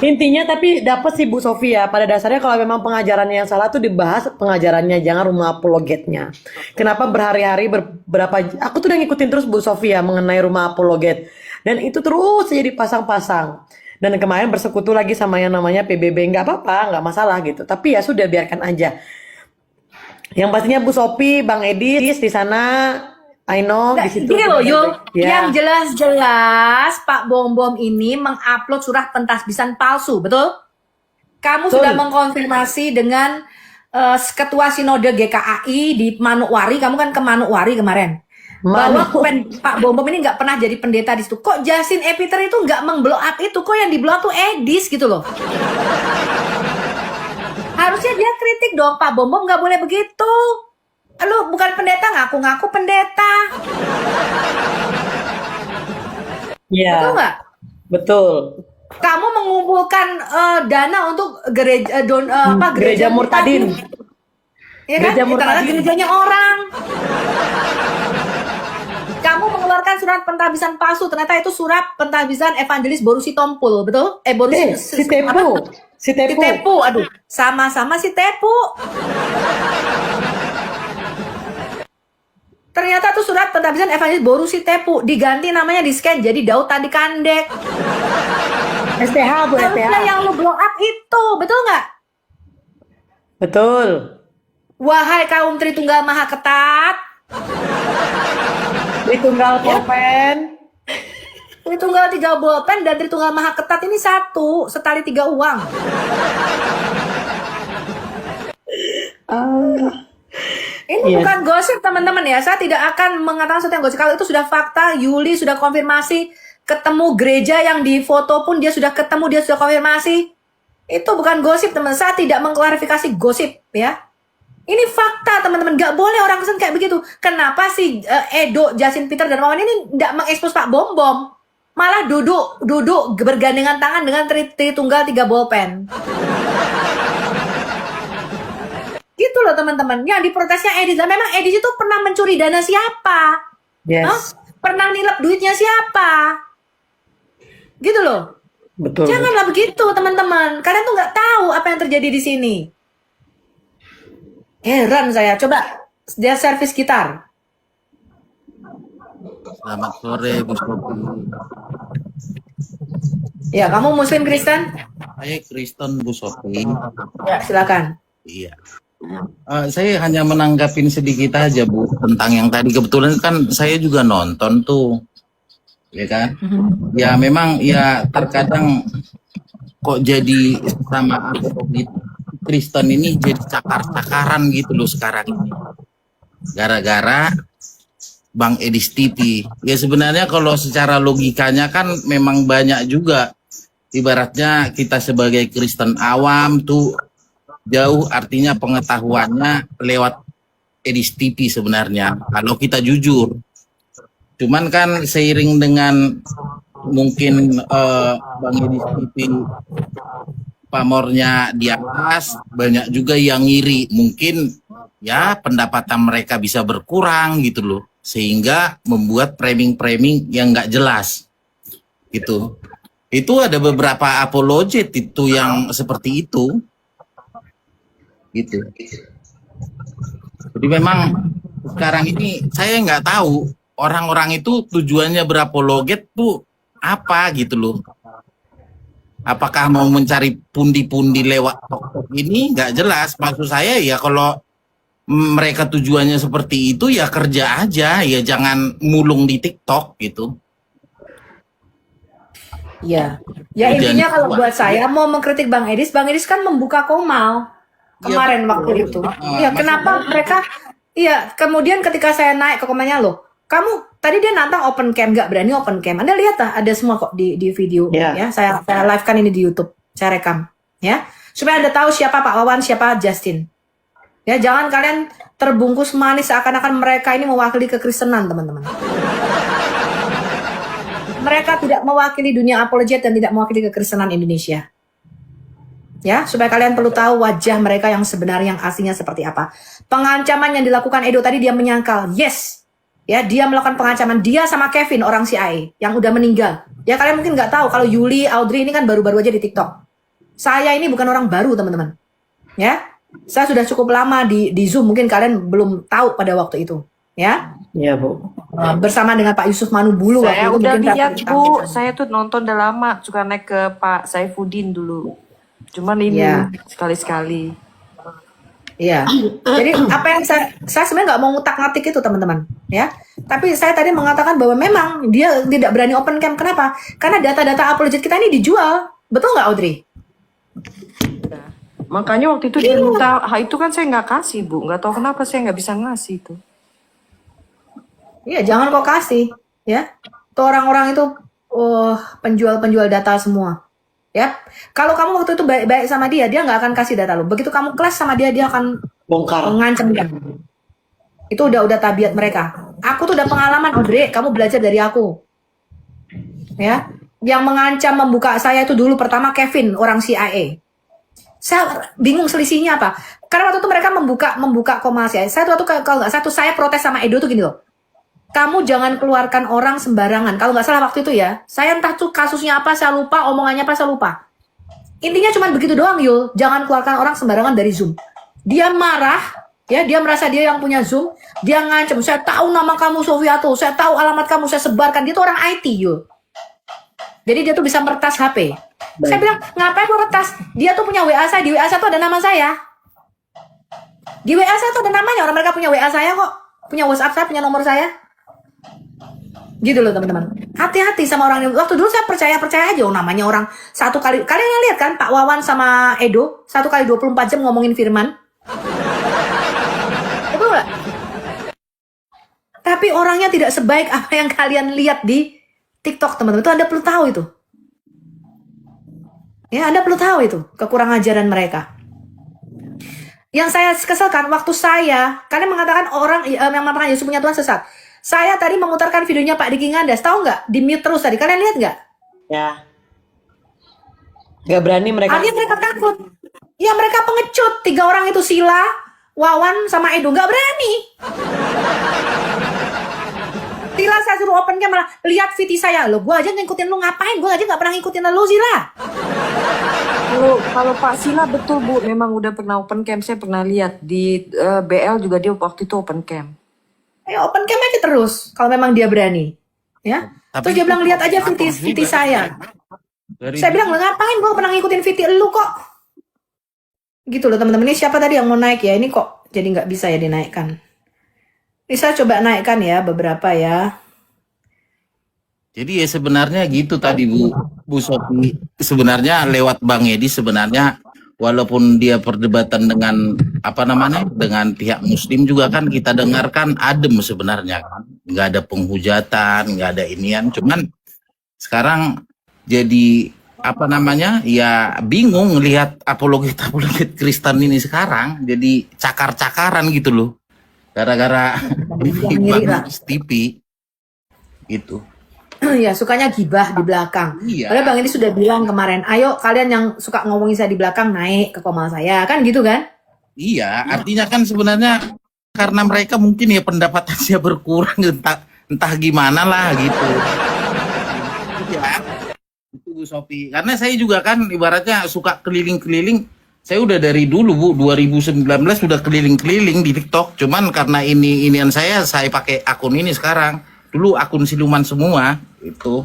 intinya tapi dapat sih Bu Sophie ya. Pada dasarnya kalau memang pengajarannya yang salah tuh dibahas pengajarannya, jangan rumah apologetnya. Kenapa berhari-hari berapa aku tuh udah ngikutin terus Bu Sophie ya mengenai rumah apologet. Dan itu terus aja dipasang-pasang. Dan kemarin bersekutu lagi sama yang namanya PBB, nggak apa-apa, nggak masalah gitu. Tapi ya sudah, biarkan aja. Yang pastinya Bu Sophie, Bang Edis di sana, I know di situ. Gini loh Yul, Ya. yang jelas-jelas Pak Bom Bom ini mengupload surat pentasbisan palsu, betul? Kamu Betul. sudah mengkonfirmasi dengan Ketua Sinode GKAI di Manokwari, kamu kan ke Manokwari kemarin. Bahwa Pak Bom Bom ini nggak pernah jadi pendeta di situ. Kok Justin E. Peter itu nggak meng-blow up itu? Kok yang di-blow up tuh Edis gitu loh. Harusnya dia kritik dong, Pak Bom Bom nggak boleh begitu. Lu bukan pendeta, ngaku-ngaku pendeta. Iya. Betul nggak? Betul. Kamu mengumpulkan dana untuk gereja Gereja Murtadin. Ya kan? Gereja Ternyata Murtadin. gerejanya orang. Kamu mengeluarkan surat pentahbisan palsu, ternyata itu surat pentahbisan Evangelis Boru Sitompul, betul? Si Tepu. Si Si Tepu. Tepu, aduh, sama-sama si Tepu. Ternyata tuh surat pentahbisan Evangelis Boru Sitepu diganti namanya di scan jadi Daud Tadi Kandek. STH Bu, Harusnya STH. yang lu blow up itu, betul nggak? Betul. Wahai kaum Tritunggal Maha Ketat, Tritunggal Polpen. Tritunggal 3 bolpen dan Tritunggal Maha Ketat ini satu, setali 3 uang. Ini Yes. bukan gosip teman-teman ya. Saya tidak akan mengatakan sesuatu yang gosip. Kalau itu sudah fakta, Yuli sudah konfirmasi, ketemu gereja yang di foto pun dia sudah ketemu, dia sudah konfirmasi. Itu bukan gosip teman. Saya tidak mengklarifikasi gosip ya. Ini fakta teman-teman. Gak boleh orang Kristen kayak begitu. Kenapa si Edo, Justin Peter dan Wawan ini tidak mengekspos Pak Bom Bom? Malah duduk bergandengan tangan dengan Tritunggal 3 bolpen. Gitu loh teman-teman. Yang diprotesnya Edis. Dan memang Edis itu pernah mencuri dana siapa? Yes. Hah? Pernah nilep duitnya siapa? Gitu loh. Betul. Janganlah begitu teman-teman. Kalian tuh nggak tahu apa yang terjadi di sini. Heran saya. Coba dia servis gitar. Selamat sore Bu Sophie. Ya, kamu Muslim Kristen? Saya Kristen Bu Sophie. Ya, silakan. Iya. Saya hanya menanggapin sedikit aja Bu tentang yang tadi, kebetulan kan saya juga nonton tuh, ya kan? Ya memang ya terkadang kok jadi sama Kristen ini jadi cakar-cakaran gitu loh sekarang ini. Gara-gara Bang Edis TV. Ya sebenarnya kalau secara logikanya kan memang banyak juga. Ibaratnya kita sebagai Kristen awam tuh jauh artinya pengetahuannya lewat Edis TV sebenarnya kalau kita jujur. Cuman kan seiring dengan mungkin Bang Edis TV pamornya di atas, banyak juga yang ngiri, mungkin ya pendapatan mereka bisa berkurang gitu loh, sehingga membuat framing-framing yang nggak jelas gitu. Itu ada beberapa apologet itu yang seperti itu gitu. Jadi memang sekarang ini saya nggak tahu orang-orang itu tujuannya berapologet tuh apa gitu loh. Apakah mau mencari pundi-pundi lewat ini nggak jelas. Maksud saya ya kalau mereka tujuannya seperti itu ya kerja aja, ya jangan mulung di TikTok gitu. Iya. Ya Jangan intinya kalau buat. buat saya mau mengkritik Bang Edis kan membuka Komal kemarin waktu itu. Iya, kenapa mereka kemudian ketika saya naik ke komennya loh, kamu tadi dia nantang open cam, nggak berani open cam. Anda lihat ada semua kok di video ya. Saya live kan ini di YouTube, saya rekam ya. Supaya Anda tahu siapa Pak Wawan, siapa Justin. Ya, jangan kalian terbungkus manis seakan-akan mereka ini mewakili kekristenan, teman-teman. Mereka tidak mewakili dunia apologet dan tidak mewakili kekristenan Indonesia. Ya, supaya kalian perlu tahu wajah mereka yang sebenarnya, yang aslinya seperti apa. Pengancaman yang dilakukan Edo tadi, dia menyangkal, yes, ya dia melakukan pengancaman, dia sama Kevin orang CIA yang udah meninggal. Ya kalian mungkin nggak tahu kalau Yuli, Audrey ini kan baru-baru aja di TikTok. Saya ini bukan orang baru teman-teman. Ya, saya sudah cukup lama di Zoom, mungkin kalian belum tahu pada waktu itu. Ya, Iya, Bu. bersama dengan Pak Yusuf Manubulu waktu Saya itu udah mungkin lihat, kita- Bu. Saya tuh nonton udah lama. Suka naik ke Pak Saifuddin dulu. Cuman ini Iya. sekali-sekali. Iya. Jadi apa yang saya sebenarnya nggak mau ngutak-ngatik itu teman-teman, ya. Tapi saya tadi mengatakan bahwa memang dia tidak berani open cam. Kenapa? Karena data-data apologet kita ini dijual. Betul nggak, Audrey? Makanya waktu itu dia minta, itu kan saya nggak kasih, Bu. Nggak tahu kenapa saya nggak bisa ngasih itu. Iya, jangan kau kasih, ya. Tuh orang-orang itu penjual-penjual data semua. Ya, kalau kamu waktu itu baik-baik sama dia nggak akan kasih data lo. Begitu kamu kelas sama dia akan Bongkar. mengancam dia. Itu udah tabiat mereka. Aku tuh udah pengalaman, Audrey. Kamu belajar dari aku. Ya, yang mengancam membuka saya itu dulu pertama Kevin, orang CIA. Saya bingung selisihnya apa. Karena waktu itu mereka membuka Komal CIA. Saya tuh kalau nggak salah tuh saya protes sama Edo tuh gini loh. Kamu jangan keluarkan orang sembarangan. Kalau nggak salah waktu itu ya, saya entah tuh kasusnya apa, saya lupa, omongannya apa, saya lupa. Intinya cuma begitu doang, Yul. Jangan keluarkan orang sembarangan dari Zoom. Dia marah, ya, dia merasa dia yang punya Zoom, dia ngancam, saya tahu nama kamu Sofiato, saya tahu alamat kamu, saya sebarkan. Dia tuh orang IT, Yul. Jadi dia tuh bisa meretas HP. Saya bilang, ngapain lu retas? Dia tuh punya WA saya, di WA saya tuh ada nama saya. Di WA saya tuh ada namanya, orang mereka punya WA saya kok. Punya WhatsApp saya, punya nomor saya. Gitu loh teman-teman. Hati-hati sama orang ini. Waktu dulu saya percaya aja, namanya orang satu kali. Kalian lihat kan Pak Wawan sama Edo 1 kali 24 jam ngomongin firman. Itu enggak? Tapi orangnya tidak sebaik apa yang kalian lihat di TikTok teman-teman. Itu Anda perlu tahu itu. Ya, Anda perlu tahu itu kekurangan ajaran mereka. Yang saya keselkan waktu kalian mengatakan orang yang mengatakan Yesus punya Tuhan sesat. Saya tadi memutarkan videonya Pak Diki Ngandas, tahu nggak? Di mute terus tadi. Kalian lihat nggak? Ya. Nggak berani mereka. Artinya mereka takut. Ya mereka pengecut. 3 orang itu Sila, Wawan, sama Edo nggak berani. Sila saya suruh open cam malah lihat VT saya. Lo gue aja ngikutin lu ngapain? Gue aja nggak pernah ngikutin lu Sila. Kalau Pak Sila betul, Bu, memang udah pernah open cam. Saya pernah lihat di BL juga dia waktu itu open cam. Ayo open cam aja terus kalau memang dia berani. Ya. Tapi Terus dia itu bilang lihat aja provokator VT juga. saya. Dari Saya bilang ngapain gue pernah ngikutin VT lu kok. Gitu loh teman-teman. Ini siapa tadi yang mau naik ya? Ini kok jadi nggak bisa ya dinaikkan. Ini saya coba naikkan ya beberapa ya. Jadi ya sebenarnya gitu tadi Bu Sofi. Sebenarnya lewat Bang Edi sebenarnya walaupun dia perdebatan dengan dengan pihak Muslim juga kan kita dengarkan adem sebenarnya kan, nggak ada penghujatan, nggak ada inian. Cuman sekarang jadi ya bingung lihat apologet Kristen ini sekarang jadi cakar-cakaran gitu loh, gara-gara ngiri lah. Bang TV gitu. Ya sukanya gibah di belakang. Iya. Padahal Bang ini sudah bilang kemarin, ayo kalian yang suka ngomongin saya di belakang naik ke Komal saya, kan gitu kan? Iya, artinya kan sebenarnya karena mereka mungkin ya pendapatannya berkurang, entah gimana lah gitu. Ya, itu Bu Sofi. Karena saya juga kan ibaratnya suka keliling-keliling. Saya udah dari dulu Bu, 2019 sudah keliling-keliling di TikTok. Cuman karena inian saya pakai akun ini sekarang. Dulu akun siluman semua itu.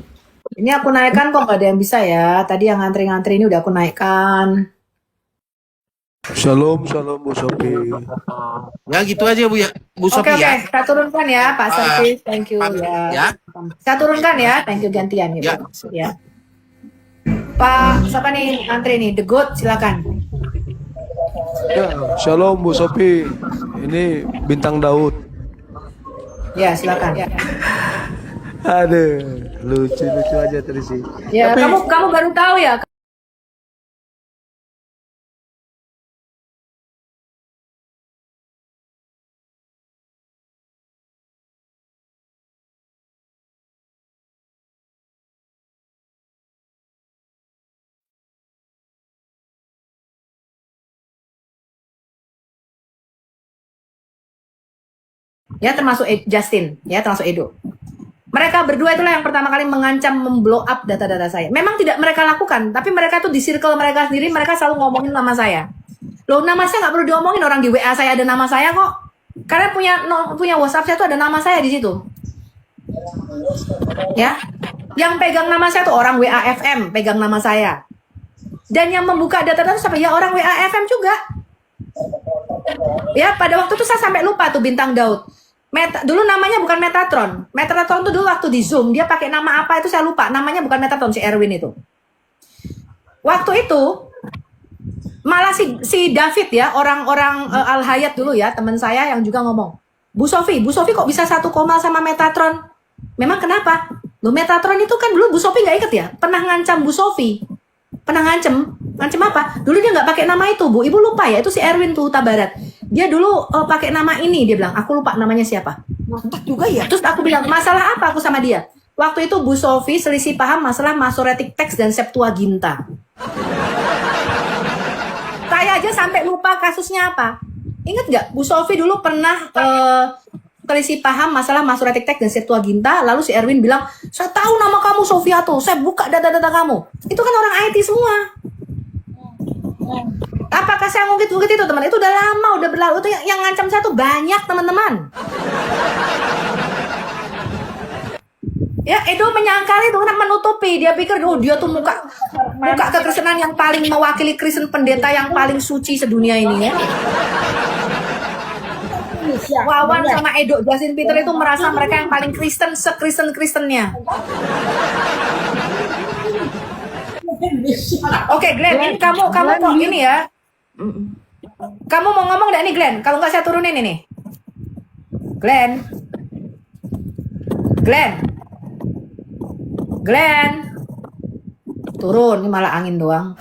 Ini aku naikkan kok nggak ada yang bisa ya. Tadi yang ngantri-ngantri ini udah aku naikkan. Shalom, shalom Bu Sofi. Ya gitu aja Bu ya, Bu Oke, Sofi oke. ya. Saya turunkan ya, Pak Servis. Thank you Pamit ya. ya. Saya turunkan ya. Thank you gantian Ya. ya. Bu. Ya. Pak, siapa nih antri nih? The Good, silakan. Ya, shalom Bu Sofi. Ini Bintang Daud. Ya, silakan. Ya, Aduh, lucu-lucu aja tadi sih. ya Tapi kamu baru tahu ya. Ya, termasuk Justin, ya, termasuk Edo. Mereka berdua itulah yang pertama kali mengancam memblow up data-data saya. Memang tidak mereka lakukan, tapi mereka tuh di circle mereka sendiri, mereka selalu ngomongin nama saya. Loh, nama saya nggak perlu diomongin, orang di WA saya ada nama saya kok. Karena punya WhatsApp saya tuh ada nama saya di situ. Ya, yang pegang nama saya tuh orang WAFM, pegang nama saya. Dan yang membuka data-data siapa? Ya orang WAFM juga. Ya, pada waktu itu saya sampai lupa tuh Bintang Daud. Dulu namanya bukan Metatron. Metatron tuh dulu waktu di Zoom dia pakai nama apa itu saya lupa. Namanya bukan Metatron, si Erwin itu. Waktu itu malah si David ya, orang-orang Al Hayat dulu ya, teman saya yang juga ngomong, Bu Sofi kok bisa satu koma sama Metatron? Memang kenapa? Loh, Metatron itu kan dulu Bu Sofi nggak ikut ya? Pernah ngancam Bu Sofi. Pernah ngancem apa? Dulu dia nggak pakai nama itu, Bu. Ibu lupa ya, itu si Erwin tuh Huta Barat. Dia dulu pakai nama ini, dia bilang, aku lupa namanya siapa. Mantap juga ya. Terus aku bilang, masalah apa aku sama dia? Waktu itu Bu Sofi selisih paham masalah Masoretic Text dan Septuaginta. Saya aja sampai lupa kasusnya apa. Ingat nggak, Bu Sofi dulu pernah selisih paham masalah Masoretic Text dan Septuaginta, lalu si Erwin bilang, saya tahu nama kamu Sofiato, saya buka data-data kamu. Itu kan orang IT semua. Apakah saya ngungkit-ngungkit itu teman? Itu udah lama, udah berlalu. Itu yang ngancam saya tuh banyak teman-teman. Ya, Edo menyangkal itu kan menutupi. Dia pikir, oh dia tuh muka kekristenan yang paling mewakili Kristen, pendeta yang paling suci sedunia ini ya. Wawan sama Edo, Justin Peter itu merasa mereka yang paling Kristen, sekristen-kristennya. Oke, Glenn, ini kamu kok ini ya. Kamu mau ngomong enggak nih, Glenn? Kalau nggak saya turunin ini. Glenn. Turun, ini malah angin doang.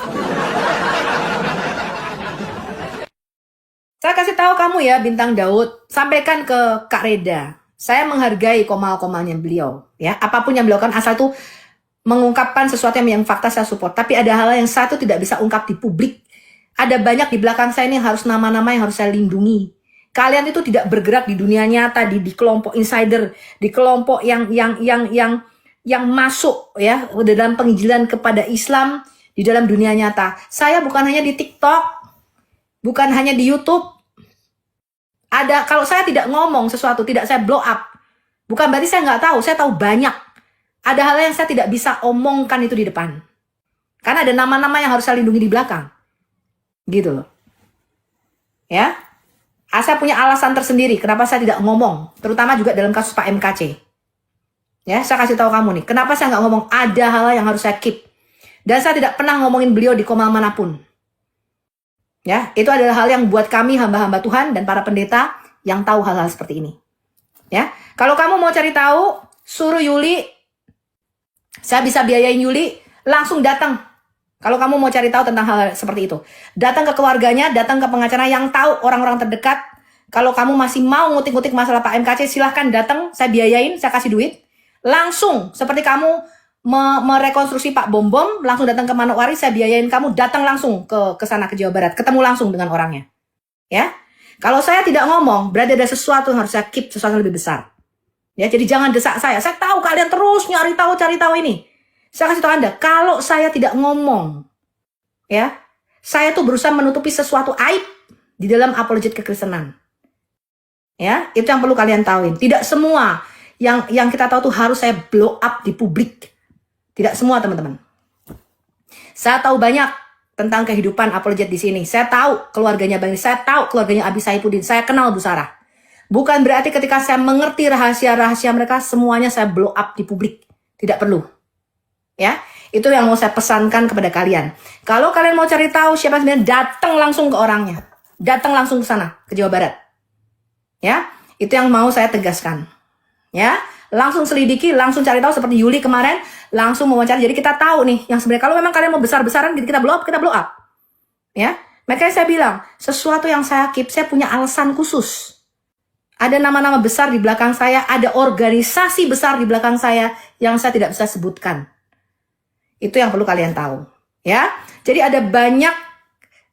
Saya kasih tahu kamu ya, Bintang Daud, sampaikan ke Kak Reda. Saya menghargai komal-komalnya beliau, ya. Apapun yang beliau lakukan, asal tuh mengungkapkan sesuatu yang fakta saya support. Tapi ada hal yang satu tidak bisa ungkap di publik. Ada banyak di belakang saya ini harus nama-nama yang harus saya lindungi. Kalian itu tidak bergerak di dunia nyata, di kelompok insider, di kelompok yang masuk ya dalam penginjilan kepada Islam di dalam dunia nyata. Saya bukan hanya di TikTok, bukan hanya di YouTube. Kalau saya tidak ngomong sesuatu, tidak saya blow up, bukan berarti saya nggak tahu. Saya tahu banyak. Ada hal yang saya tidak bisa omongkan itu di depan. Karena ada nama-nama yang harus saya lindungi di belakang. Gitu loh. Ya. Saya punya alasan tersendiri kenapa saya tidak ngomong. Terutama juga dalam kasus Pak MKC. Ya, saya kasih tahu kamu nih. Kenapa saya nggak ngomong? Ada hal yang harus saya keep. Dan saya tidak pernah ngomongin beliau di komal manapun. Ya, itu adalah hal yang buat kami hamba-hamba Tuhan dan para pendeta yang tahu hal-hal seperti ini. Ya. Kalau kamu mau cari tahu, suruh Yuli. Saya bisa biayain Yuli, langsung datang. Kalau kamu mau cari tahu tentang hal seperti itu. Datang ke keluarganya, datang ke pengacara yang tahu orang-orang terdekat. Kalau kamu masih mau ngutik-ngutik masalah Pak MKC, silahkan datang, saya biayain, saya kasih duit. Langsung, seperti kamu merekonstruksi Pak Bom Bom, langsung datang ke Manokwari, saya biayain kamu, datang langsung ke sana, ke Jawa Barat. Ketemu langsung dengan orangnya. Ya. Kalau saya tidak ngomong, berarti ada sesuatu yang harus saya keep, sesuatu yang lebih besar. Ya, jadi jangan desak saya. Saya tahu kalian terus cari tahu ini. Saya kasih tahu Anda, kalau saya tidak ngomong, ya, saya tuh berusaha menutupi sesuatu aib di dalam apologet kekristenan. Ya, itu yang perlu kalian tahuin. Tidak semua yang kita tahu tuh harus saya blow up di publik. Tidak semua, teman-teman. Saya tahu banyak tentang kehidupan apologet di sini. Saya tahu keluarganya Bang, saya tahu keluarganya Abi Saifuddin, saya kenal Bu Sarah. Bukan berarti ketika saya mengerti rahasia-rahasia mereka, semuanya saya blow up di publik. Tidak perlu. Ya, itu yang mau saya pesankan kepada kalian. Kalau kalian mau cari tahu siapa sebenarnya, datang langsung ke orangnya. Datang langsung ke sana, ke Jawa Barat. Ya, itu yang mau saya tegaskan. Ya, langsung selidiki, langsung cari tahu seperti Yuli kemarin, langsung mewawancara. Jadi kita tahu nih, yang sebenarnya kalau memang kalian mau besar-besaran, kita blow up. Ya, makanya saya bilang, sesuatu yang saya keep, saya punya alasan khusus. Ada nama-nama besar di belakang saya, ada organisasi besar di belakang saya yang saya tidak bisa sebutkan. Itu yang perlu kalian tahu, ya. Jadi ada banyak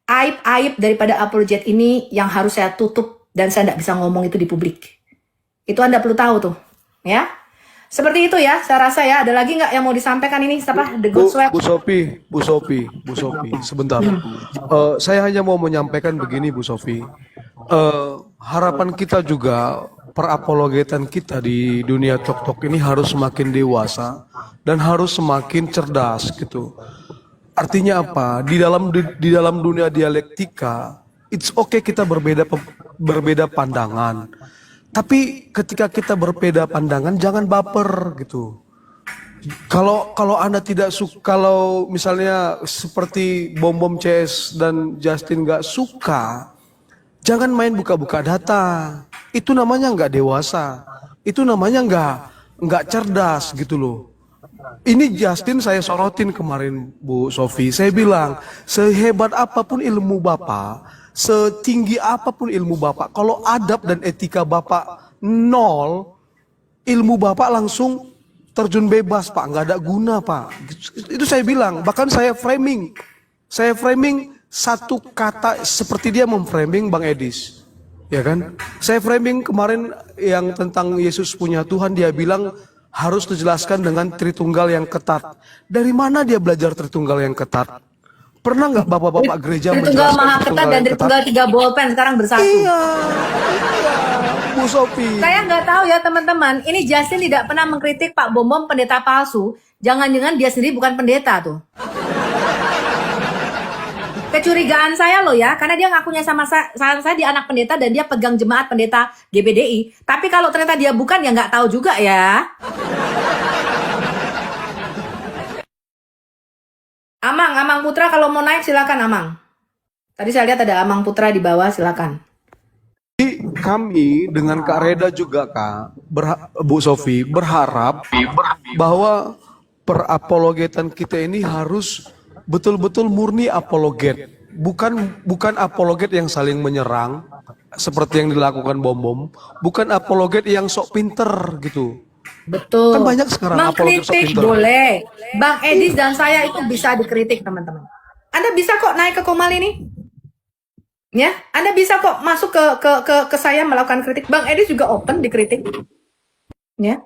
aib-aib daripada apologet ini yang harus saya tutup dan saya tidak bisa ngomong itu di publik. Itu Anda perlu tahu tuh, ya. Seperti itu ya, saya rasa ya. Ada lagi nggak yang mau disampaikan ini? Siapa? The Good Swag. Bu Sophie, sebentar. Saya hanya mau menyampaikan begini, Bu Sophie. Harapan kita juga perapologetan kita di dunia TikTok ini harus semakin dewasa dan harus semakin cerdas gitu. Artinya apa? Di dalam dunia dialektika, it's okay kita berbeda pandangan. Tapi ketika kita berbeda pandangan jangan baper gitu. Kalau Anda tidak suka, kalau misalnya seperti Bom CS dan Justin nggak suka, jangan main buka-buka data. Itu namanya nggak dewasa. Itu namanya nggak cerdas gitu loh. Ini Justin saya sorotin kemarin Bu Sophie. Saya bilang sehebat apapun ilmu Bapak, setinggi apapun ilmu Bapak, kalau adab dan etika Bapak nol, ilmu Bapak langsung terjun bebas Pak, nggak ada guna Pak. Itu saya bilang. Bahkan saya framing satu kata seperti dia memframing Bang Edis, ya kan? Saya framing kemarin yang tentang Yesus punya Tuhan, dia bilang harus dijelaskan dengan Tritunggal yang ketat. Dari mana dia belajar Tritunggal yang ketat? Pernah nggak bapak-bapak gereja Tritunggal menjelaskan maha ketat dan Tritunggal 3 bolpen sekarang bersatu. Iya, Bu Sophie. Saya nggak tahu ya teman-teman. Ini Justin tidak pernah mengkritik Pak Bom pendeta palsu. Jangan-jangan dia sendiri bukan pendeta tuh. Kecurigaan saya loh ya, karena dia ngakunya sama saya dia anak pendeta dan dia pegang jemaat pendeta GBDI. Tapi kalau ternyata dia bukan, ya nggak tahu juga ya. Amang Putra kalau mau naik silakan Amang. Tadi saya lihat ada Amang Putra di bawah, silakan. Kami dengan Kak Reda juga Kak, Bu Sophie berharap bahwa perapologetan kita ini harus betul-betul murni apologet, bukan apologet yang saling menyerang seperti yang dilakukan Bom, bukan apologet yang sok pinter gitu. Betul. Kan banyak sekarang apologet sok Mengkritik pinter. boleh. Bang Edis dan saya itu bisa dikritik teman-teman. Anda bisa kok naik ke Komal ini. Ya, Anda bisa kok masuk ke saya melakukan kritik. Bang Edis juga open dikritik. Ya.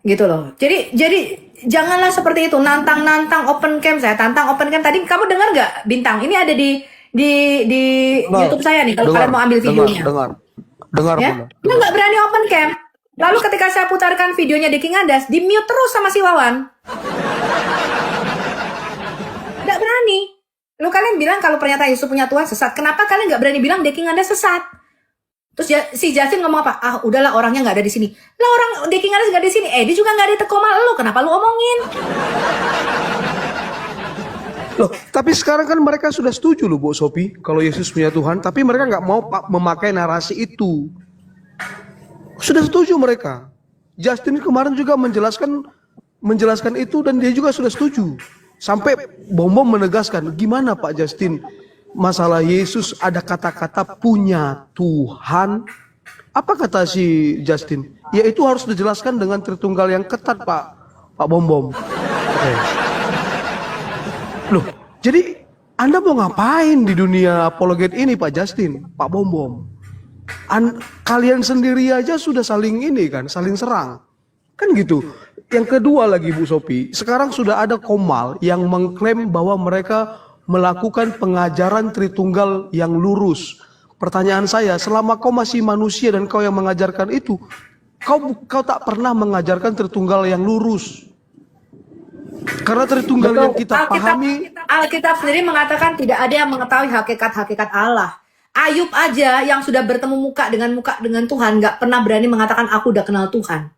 Gitu loh. Jadi janganlah seperti itu, nantang open cam. Saya tantang open cam tadi, kamu dengar nggak Bintang? Ini ada di YouTube saya nih kalau kalian mau ambil videonya. Dengar Ya, dia nggak berani open cam. Lalu ketika saya putarkan videonya di King Andas, di mute terus sama si Wawan. Nggak berani. Lalu kalian bilang kalau pernyataan Yesus punya Tuhan sesat, kenapa kalian nggak berani bilang di King Andas sesat? Terus si Justin ngomong apa? Ah udahlah, orangnya nggak ada di sini. Lah orang di King Andas nggak di sini. Dia juga nggak ada di Tekomal lu. Kenapa lu omongin? Loh, tapi sekarang kan mereka sudah setuju loh Bu Sophie kalau Yesus punya Tuhan, tapi mereka nggak mau memakai narasi itu. Sudah setuju mereka. Justin kemarin juga menjelaskan itu dan dia juga sudah setuju. Sampai Bom menegaskan, gimana Pak Justin? Masalah Yesus ada kata-kata punya Tuhan. Apa kata si Justin? Ya itu harus dijelaskan dengan Tritunggal yang ketat Pak Bom. Okay. Loh, jadi Anda mau ngapain di dunia apologet ini Pak Justin, Pak Bom? Kalian sendiri aja sudah saling ini kan, saling serang. Kan gitu. Yang kedua lagi Bu Sophie, sekarang sudah ada Komal yang mengklaim bahwa mereka melakukan pengajaran Tritunggal yang lurus. Pertanyaan saya, selama kau masih manusia dan kau yang mengajarkan itu, kau tak pernah mengajarkan Tritunggal yang lurus. Karena Tritunggal yang kita pahami Alkitab sendiri mengatakan tidak ada yang mengetahui hakikat-hakikat Allah. Ayub aja yang sudah bertemu muka dengan Tuhan nggak pernah berani mengatakan aku udah kenal Tuhan.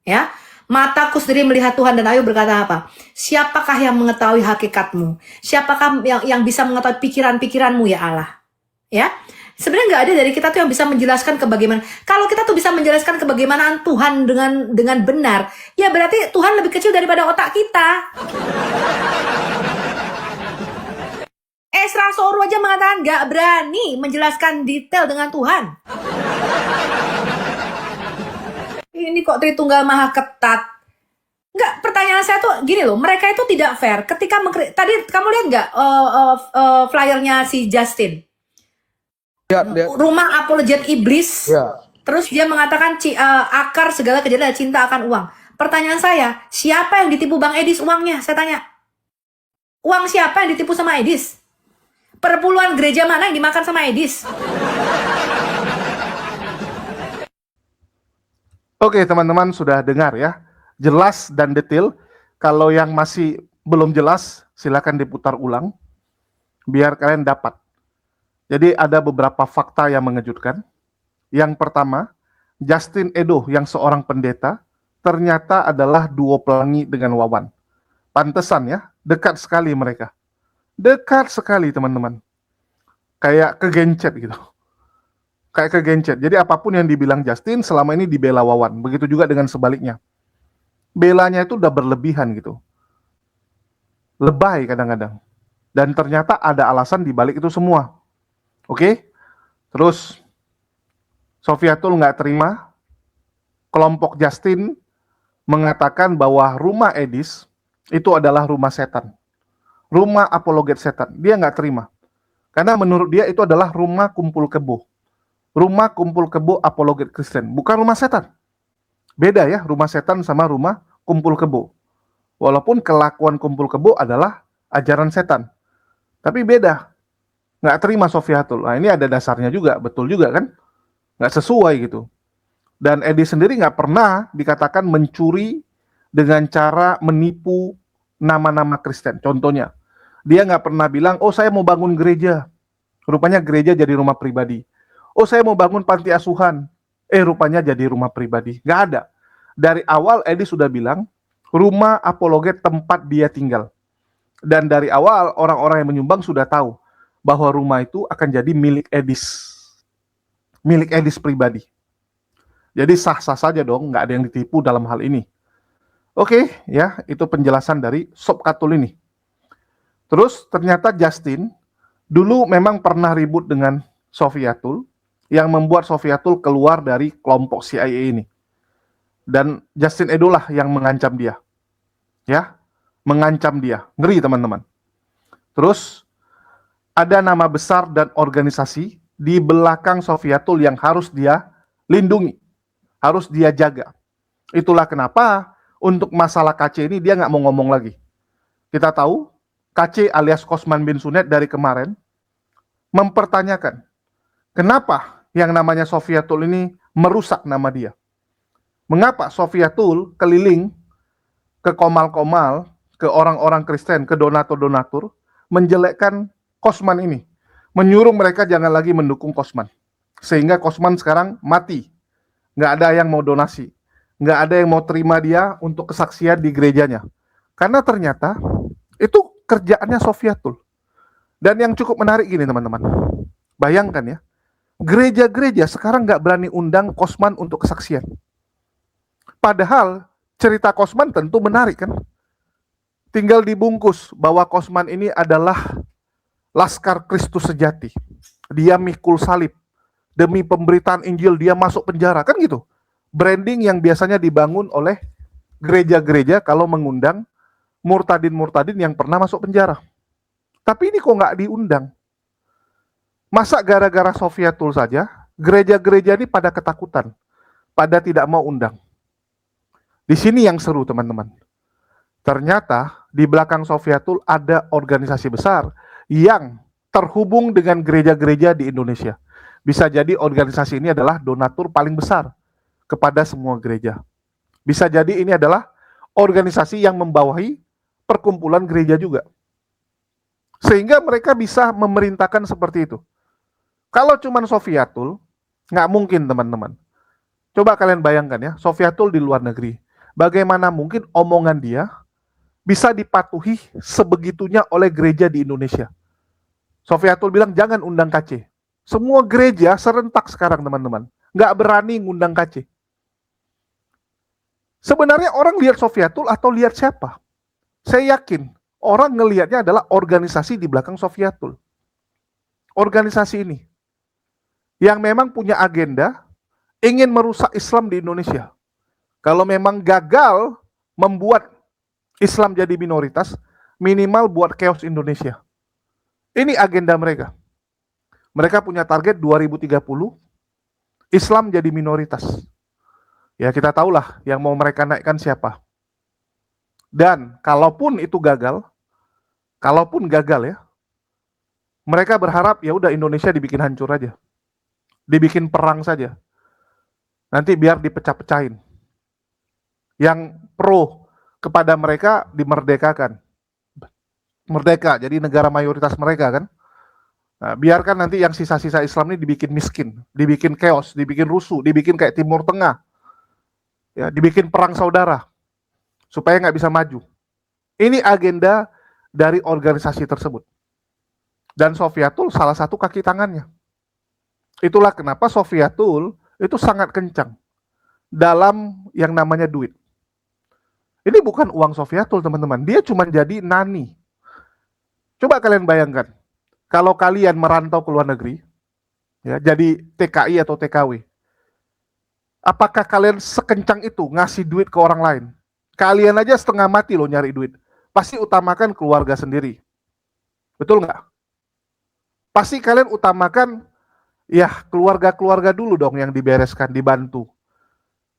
Ya, mataku sendiri melihat Tuhan, dan Ayub berkata apa? Siapakah yang mengetahui hakikatmu? Siapakah yang bisa mengetahui pikiran-pikiranmu ya Allah? Ya, sebenarnya nggak ada dari kita tuh yang bisa menjelaskan kebagaimana. Kalau kita tuh bisa menjelaskan kebagaimanaan Tuhan dengan benar, ya berarti Tuhan lebih kecil daripada otak kita. Esra Soru aja mengatakan nggak berani menjelaskan detail dengan Tuhan. Ini kok Tritunggal Maha ketat. Nggak, pertanyaan saya tuh gini loh, mereka itu tidak fair. Ketika tadi kamu lihat nggak flyernya si Justin? Ya, Rumah apologet iblis. ya. Terus dia mengatakan akar segala kejadian adalah cinta akan uang. Pertanyaan saya, siapa yang ditipu Bang Edis uangnya? Saya tanya. Uang siapa yang ditipu sama Edis? Perpuluhan gereja mana yang dimakan sama Edis? Oke, teman-teman sudah dengar ya. Jelas dan detail. Kalau yang masih belum jelas, silakan diputar ulang biar kalian dapat. Jadi ada beberapa fakta yang mengejutkan. Yang pertama, Justin Edo yang seorang pendeta ternyata adalah duo pelangi dengan Wawan. Pantesan ya, dekat sekali mereka. Dekat sekali teman-teman. Kayak kegencet gitu. Kayak kegencet. Jadi apapun yang dibilang Justin selama ini dibela Wawan. Begitu juga dengan sebaliknya. Belanya itu udah berlebihan gitu. Lebay kadang-kadang. Dan ternyata ada alasan di balik itu semua. Oke? Terus Sofiatul nggak terima. Kelompok Justin mengatakan bahwa rumah Edis itu adalah rumah setan. Rumah apologet setan. Dia nggak terima. Karena menurut dia itu adalah rumah kumpul kebo. Rumah kumpul kebo apologet Kristen. Bukan rumah setan. Beda ya, rumah setan sama rumah kumpul kebo. Walaupun kelakuan kumpul kebo adalah ajaran setan. Tapi beda. Nggak terima Sofiatul. Nah ini ada dasarnya juga. Betul juga kan? Nggak sesuai gitu. Dan Edi sendiri nggak pernah dikatakan mencuri dengan cara menipu nama-nama Kristen. Contohnya, dia nggak pernah bilang, oh saya mau bangun gereja. Rupanya gereja jadi rumah pribadi. Oh saya mau bangun panti asuhan. Rupanya jadi rumah pribadi. Nggak ada. Dari awal Edi sudah bilang, rumah apologet tempat dia tinggal. Dan dari awal orang-orang yang menyumbang sudah tahu bahwa rumah itu akan jadi milik Edis. Milik Edis pribadi. Jadi sah-sah saja dong, nggak ada yang ditipu dalam hal ini. Oke, ya, itu penjelasan dari Sob Katul ini. Terus ternyata Justin dulu memang pernah ribut dengan Sofiatul yang membuat Sofiatul keluar dari kelompok CIA ini. Dan Justin Edo lah yang mengancam dia. Ya, mengancam dia. Ngeri teman-teman. Terus ada nama besar dan organisasi di belakang Sofiatul yang harus dia lindungi. Harus dia jaga. Itulah kenapa untuk masalah KC ini dia nggak mau ngomong lagi. Kita tahu KC alias Kosman bin Sunet dari kemarin mempertanyakan kenapa yang namanya Sofiatul ini merusak nama dia. Mengapa Sofiatul keliling ke komal-komal, ke orang-orang Kristen, ke donatur-donatur, menjelekkan Kosman ini. Menyuruh mereka jangan lagi mendukung Kosman. Sehingga Kosman sekarang mati. Nggak ada yang mau donasi. Nggak ada yang mau terima dia untuk kesaksian di gerejanya. Karena ternyata itu kerjaannya Sofiatul. Dan yang cukup menarik gini teman-teman. Bayangkan ya. Gereja-gereja sekarang nggak berani undang Kosman untuk kesaksian. Padahal cerita Kosman tentu menarik kan. Tinggal dibungkus bahwa Kosman ini adalah laskar Kristus sejati. Dia mikul salib. Demi pemberitaan Injil dia masuk penjara. Kan gitu. Branding yang biasanya dibangun oleh gereja-gereja kalau mengundang murtadin-murtadin yang pernah masuk penjara. Tapi ini kok nggak diundang? Masa gara-gara Sofiatul saja, gereja-gereja ini pada ketakutan. Pada tidak mau undang. Di sini yang seru teman-teman. Ternyata di belakang Sofiatul ada organisasi besar yang terhubung dengan gereja-gereja di Indonesia. Bisa jadi organisasi ini adalah donatur paling besar kepada semua gereja. Bisa jadi ini adalah organisasi yang membawahi perkumpulan gereja juga. Sehingga mereka bisa memerintahkan seperti itu. Kalau cuman Sofiatul, nggak mungkin teman-teman. Coba kalian bayangkan ya, Sofiatul di luar negeri. Bagaimana mungkin omongan dia bisa dipatuhi sebegitunya oleh gereja di Indonesia. Sofiatul bilang jangan undang KC. Semua gereja serentak sekarang teman-teman. Nggak berani ngundang KC. Sebenarnya orang lihat Sofiatul atau lihat siapa? Saya yakin orang ngelihatnya adalah organisasi di belakang Sofiatul. Organisasi ini yang memang punya agenda ingin merusak Islam di Indonesia. Kalau memang gagal membuat Islam jadi minoritas, minimal buat chaos Indonesia. Ini agenda mereka. Mereka punya target 2030, Islam jadi minoritas. Ya kita tahulah yang mau mereka naikkan siapa. Dan kalaupun itu gagal, ya, mereka berharap ya udah Indonesia dibikin hancur aja. Dibikin perang saja. Nanti biar dipecah-pecahin. Yang pro kepada mereka dimerdekakan. Merdeka, jadi negara mayoritas mereka kan. Nah, biarkan nanti yang sisa-sisa Islam ini dibikin miskin, dibikin chaos, dibikin rusuh, dibikin kayak Timur Tengah. Ya, dibikin perang saudara. Supaya nggak bisa maju. Ini agenda dari organisasi tersebut. Dan Sofiatul salah satu kaki tangannya. Itulah kenapa Sofiatul itu sangat kencang dalam yang namanya duit. Ini bukan uang Sofiatul teman-teman, dia cuma jadi nani. Coba kalian bayangkan, kalau kalian merantau ke luar negeri, ya, jadi TKI atau TKW, apakah kalian sekencang itu ngasih duit ke orang lain? Kalian aja setengah mati loh nyari duit. Pasti utamakan keluarga sendiri. Betul nggak? Pasti kalian utamakan, ya keluarga-keluarga dulu dong yang dibereskan, dibantu.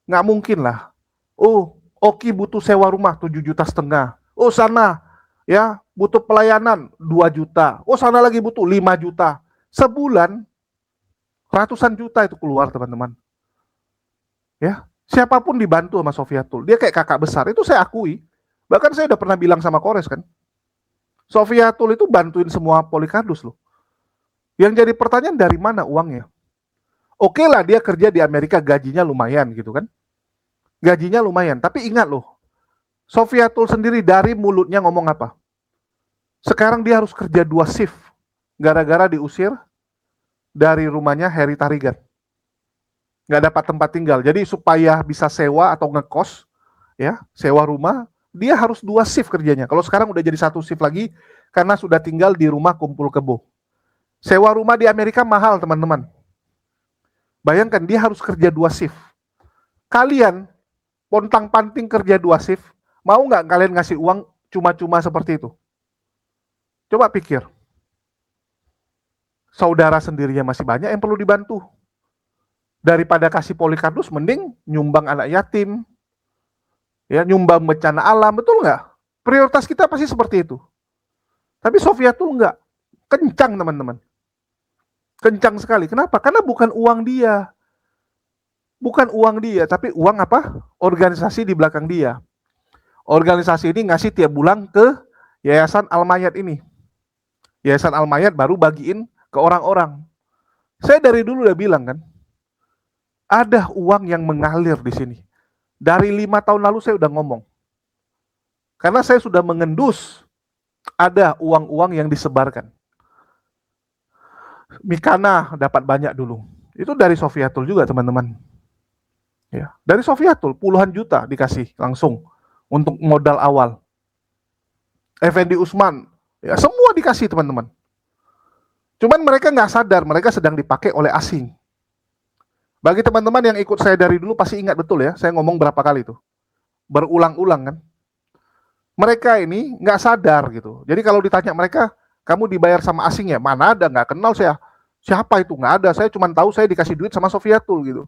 Nggak mungkin lah. Oh, Oki butuh sewa rumah 7,5 juta. Oh sana, ya butuh pelayanan 2 juta. Oh sana lagi butuh 5 juta. Sebulan, ratusan juta itu keluar teman-teman. Ya, siapapun dibantu sama Sofiatul. Dia kayak kakak besar, itu saya akui. Bahkan saya udah pernah bilang sama Kores kan. Sofiatul itu bantuin semua Polikardus loh. Yang jadi pertanyaan dari mana uangnya? Oke lah dia kerja di Amerika gajinya lumayan gitu kan. Gajinya lumayan, tapi ingat loh. Sofiatul sendiri dari mulutnya ngomong apa? Sekarang dia harus kerja 2 shift. Gara-gara diusir dari rumahnya Heri Tarigan. Nggak dapat tempat tinggal. Jadi supaya bisa sewa atau ngekos, ya, sewa rumah, dia harus 2 shift kerjanya. Kalau sekarang udah jadi 1 shift lagi, karena sudah tinggal di rumah kumpul kebo. Sewa rumah di Amerika mahal, teman-teman. Bayangkan, dia harus kerja 2 shift. Kalian, pontang-panting kerja 2 shift, mau nggak kalian ngasih uang cuma-cuma seperti itu? Coba pikir. Saudara sendirinya masih banyak yang perlu dibantu. Daripada kasih Polikardus, mending nyumbang anak yatim, ya, nyumbang bencana alam, betul nggak? Prioritas kita pasti seperti itu. Tapi Sofiatul nggak. Kencang, teman-teman. Kencang sekali. Kenapa? Karena bukan uang dia. Bukan uang dia, tapi uang apa? Organisasi di belakang dia. Organisasi ini ngasih tiap bulan ke Yayasan Al-Mayat ini. Yayasan Al-Mayat baru bagiin ke orang-orang. Saya dari dulu udah bilang kan, ada uang yang mengalir di sini. Dari 5 tahun lalu saya udah ngomong. Karena saya sudah mengendus ada uang-uang yang disebarkan. Mikana dapat banyak dulu. Itu dari Sofiatul juga, teman-teman. Ya, dari Sofiatul puluhan juta dikasih langsung untuk modal awal. Effendi Usman, ya semua dikasih, teman-teman. Cuman mereka nggak sadar, mereka sedang dipakai oleh asing. Bagi teman-teman yang ikut saya dari dulu pasti ingat betul ya, saya ngomong berapa kali itu. Berulang-ulang kan. Mereka ini nggak sadar gitu. Jadi kalau ditanya mereka, kamu dibayar sama asing ya? Mana ada, nggak kenal saya. Siapa itu? Nggak ada, saya cuma tahu saya dikasih duit sama Sofiatul gitu.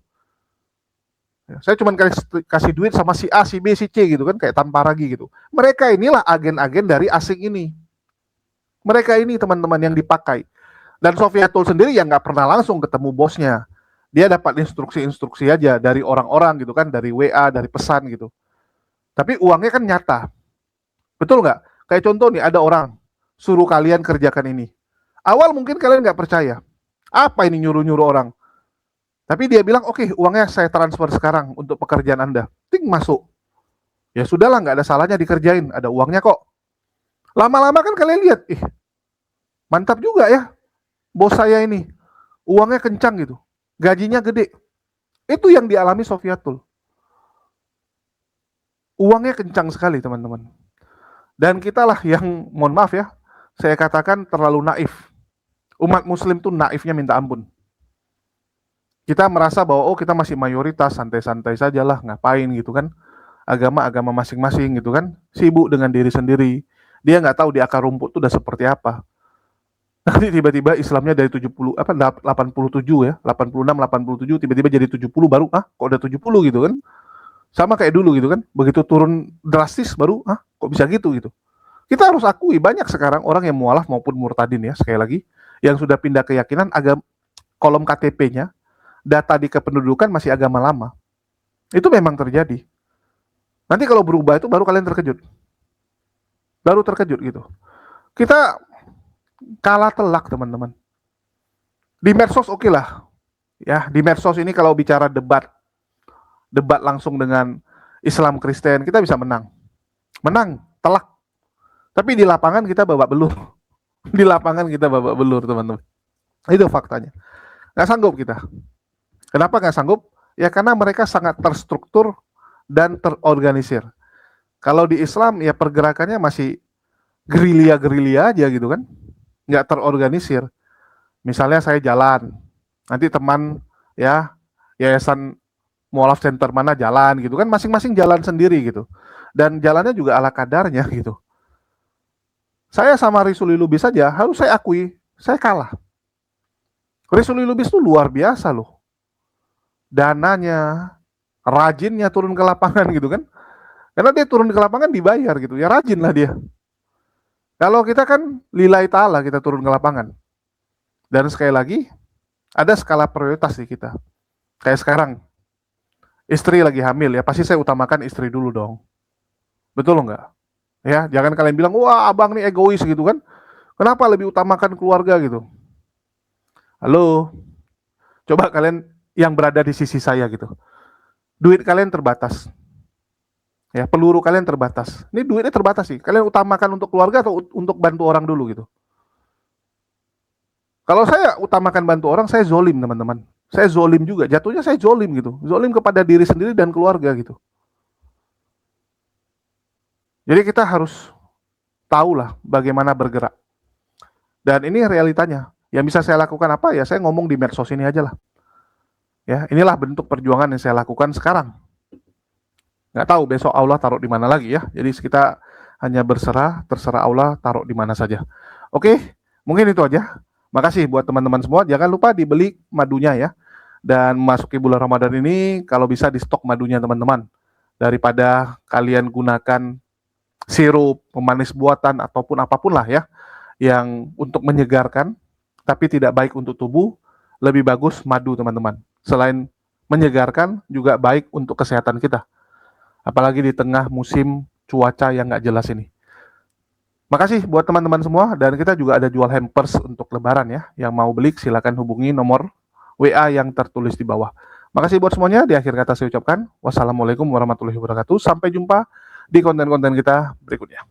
Ya, saya cuma kasih duit sama si A, si B, si C gitu kan, kayak tanpa ragi gitu. Mereka inilah agen-agen dari asing ini. Mereka ini teman-teman yang dipakai. Dan Sofiatul sendiri yang nggak pernah langsung ketemu bosnya. Dia dapat instruksi-instruksi aja dari orang-orang gitu kan, dari WA, dari pesan gitu. Tapi uangnya kan nyata. Betul nggak? Kayak contoh nih, ada orang, suruh kalian kerjakan ini. Awal mungkin kalian nggak percaya. Apa ini nyuruh-nyuruh orang? Tapi dia bilang, oke, uangnya saya transfer sekarang untuk pekerjaan Anda. Ting, masuk. Ya sudahlah, nggak ada salahnya dikerjain. Ada uangnya kok. Lama-lama kan kalian lihat, mantap juga ya bos saya ini. Uangnya kencang gitu. Gajinya gede. Itu yang dialami Sofiatul. Uangnya kencang sekali, teman-teman. Dan kitalah yang, mohon maaf ya, saya katakan terlalu naif. Umat muslim tuh naifnya minta ampun. Kita merasa bahwa, oh kita masih mayoritas, santai-santai sajalah, ngapain gitu kan. Agama-agama masing-masing gitu kan. Sibuk dengan diri sendiri. Dia nggak tahu di akar rumput tuh udah seperti apa. Nanti tiba-tiba Islamnya dari 87 ya, 86, 87, tiba-tiba jadi 70 baru, kok udah 70 gitu kan. Sama kayak dulu gitu kan, begitu turun drastis baru, kok bisa gitu gitu. Kita harus akui banyak sekarang orang yang mualaf maupun murtadin ya, sekali lagi, yang sudah pindah keyakinan agama, kolom KTP-nya, data di kependudukan masih agama lama. Itu memang terjadi. Nanti kalau berubah itu baru kalian terkejut. Baru terkejut gitu. Kita kalah telak teman-teman. Di medsos oke lah. Ya, di medsos ini kalau bicara debat langsung dengan Islam Kristen, kita bisa menang. Menang, telak. Tapi di lapangan kita babak belur. Di lapangan kita babak belur, teman-teman. Itu faktanya. Nggak sanggup kita. Kenapa nggak sanggup? Ya karena mereka sangat terstruktur dan terorganisir. Kalau di Islam, ya pergerakannya masih gerilya-gerilya aja gitu kan. Nggak terorganisir. Misalnya saya jalan, nanti teman ya yayasan mualaf center mana jalan gitu kan, masing-masing jalan sendiri gitu, dan jalannya juga ala kadarnya gitu. Saya sama Risuli Lubis saja harus saya akui saya kalah. Risuli Lubis itu luar biasa loh, dananya, rajinnya turun ke lapangan gitu kan, karena dia turun ke lapangan dibayar gitu ya, rajin lah dia. Kalau kita kan lillahi ta'ala kita turun ke lapangan, dan sekali lagi ada skala prioritas di kita. Kayak sekarang istri lagi hamil ya, pasti saya utamakan istri dulu dong. Betul enggak? Ya, jangan kalian bilang, wah abang nih egois gitu kan. Kenapa lebih utamakan keluarga gitu? Halo, coba kalian yang berada di sisi saya gitu. Duit kalian terbatas. Ya, peluru kalian terbatas. Ini duitnya terbatas sih. Kalian utamakan untuk keluarga atau untuk bantu orang dulu gitu? Kalau saya utamakan bantu orang, saya zolim teman-teman. Saya zolim juga, jatuhnya saya zolim gitu. Zolim kepada diri sendiri dan keluarga gitu. Jadi kita harus tahulah bagaimana bergerak. Dan ini realitanya. Yang bisa saya lakukan apa ya, saya ngomong di medsos ini aja lah. Ya, inilah bentuk perjuangan yang saya lakukan sekarang. Nggak tahu besok Allah taruh di mana lagi ya. Jadi kita hanya berserah, terserah Allah taruh di mana saja. Oke, mungkin itu aja. Makasih buat teman-teman semua. Jangan lupa dibeli madunya ya. Dan memasuki bulan Ramadan ini, kalau bisa di stok madunya teman-teman. Daripada kalian gunakan sirup, pemanis buatan, ataupun apapun lah ya. Yang untuk menyegarkan, tapi tidak baik untuk tubuh. Lebih bagus madu teman-teman. Selain menyegarkan, juga baik untuk kesehatan kita. Apalagi di tengah musim cuaca yang nggak jelas ini. Makasih buat teman-teman semua, dan kita juga ada jual hampers untuk lebaran ya. Yang mau beli silakan hubungi nomor WA yang tertulis di bawah. Makasih buat semuanya, di akhir kata saya ucapkan wassalamualaikum warahmatullahi wabarakatuh. Sampai jumpa di konten-konten kita berikutnya.